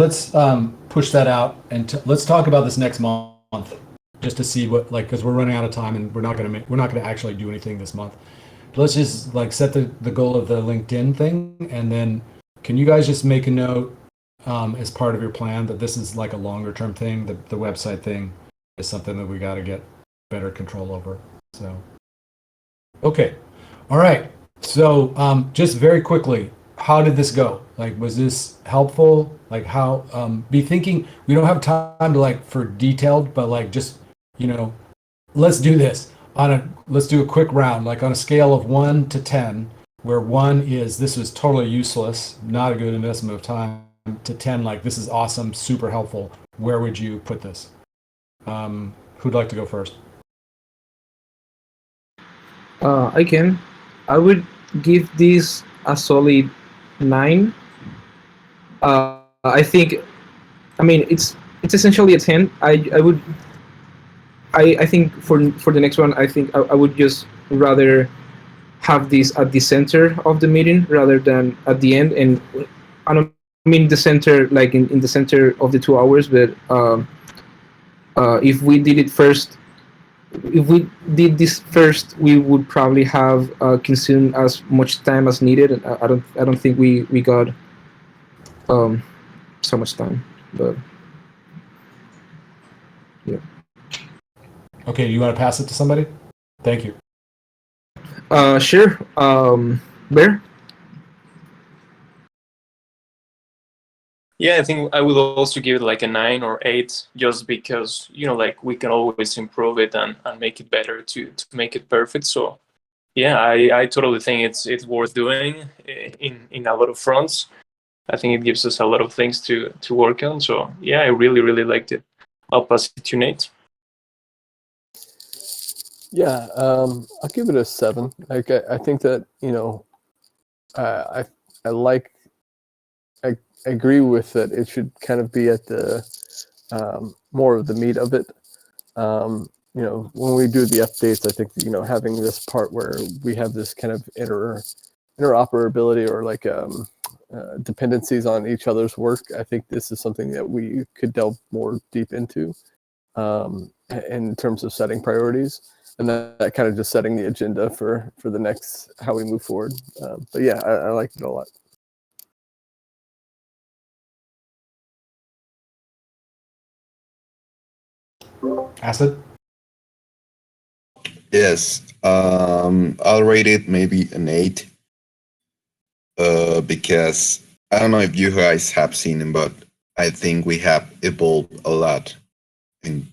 push that out and let's talk about this next month, just to see what, like, because we're running out of time and we're not gonna actually do anything this month. Let's just like set the goal of the LinkedIn thing, and then can you guys just make a note as part of your plan that this is like a longer term thing. The website thing is something that we got to get better control over. So, okay, all right. So just very quickly, how did this go? Like, was this helpful? Like, how? Be thinking. We don't have time to like for detailed, but like just let's do this let's do a quick round, like on a scale of 1 to 10, where 1 is this is totally useless, not a good investment of time, to 10, like this is awesome, super helpful. Where would you put this? Who'd like to go first? I can. I would give this a solid 9. I think. I mean, it's essentially a 10. I would. I think for the next one, I think I would just rather have this at the center of the meeting rather than at the end. And I don't mean the center like in the center of the 2 hours, but if we did it first, if we did this first, we would probably have consumed as much time as needed. And I don't think we got so much time, but yeah. Okay, you want to pass it to somebody? Thank you. Sure. Bear. Yeah, I think I would also give it like a 9 or 8, just because like we can always improve it and make it better to make it perfect. So yeah, I totally think it's worth doing in a lot of fronts. I think it gives us a lot of things to work on. So yeah, I really liked it. I'll pass it to Nate. Yeah, I'll give it a 7. Like I think that I like. I agree with that. It should kind of be at the more of the meat of it. When we do the updates, I think having this part where we have this kind of interoperability or like dependencies on each other's work. I think this is something that we could delve more deep into in terms of setting priorities, and that kind of just setting the agenda for the next how we move forward. But yeah, I liked it a lot. Acid? Yes, I'll rate it maybe an 8. Because I don't know if you guys have seen him, but I think we have evolved a lot, and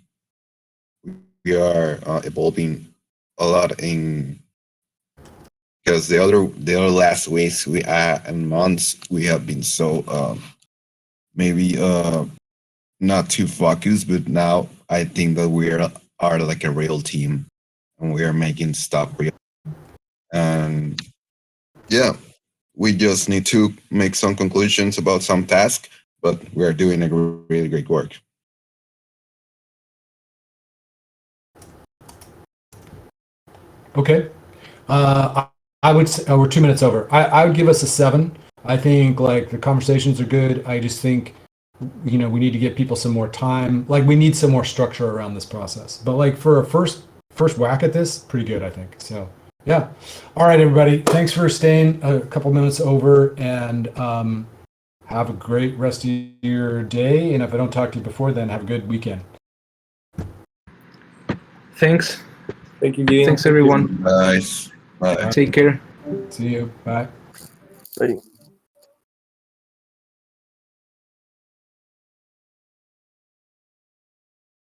we are evolving a lot in because the other last weeks and months we have been so maybe not too focused, but now I think that we are like a real team and we are making stuff real. And yeah, we just need to make some conclusions about some task, but we are doing a really great work. Okay. I would say, we're 2 minutes over. I would give us a 7. I think like the conversations are good. I just think, we need to give people some more time. Like we need some more structure around this process. But like for a first whack at this, pretty good, I think. So yeah. All right, everybody. Thanks for staying a couple minutes over, and have a great rest of your day. And if I don't talk to you before then, have a good weekend. Thanks. Thank you, Gideon. Thanks everyone. Nice. Bye. Take care. See you. Bye. Bye.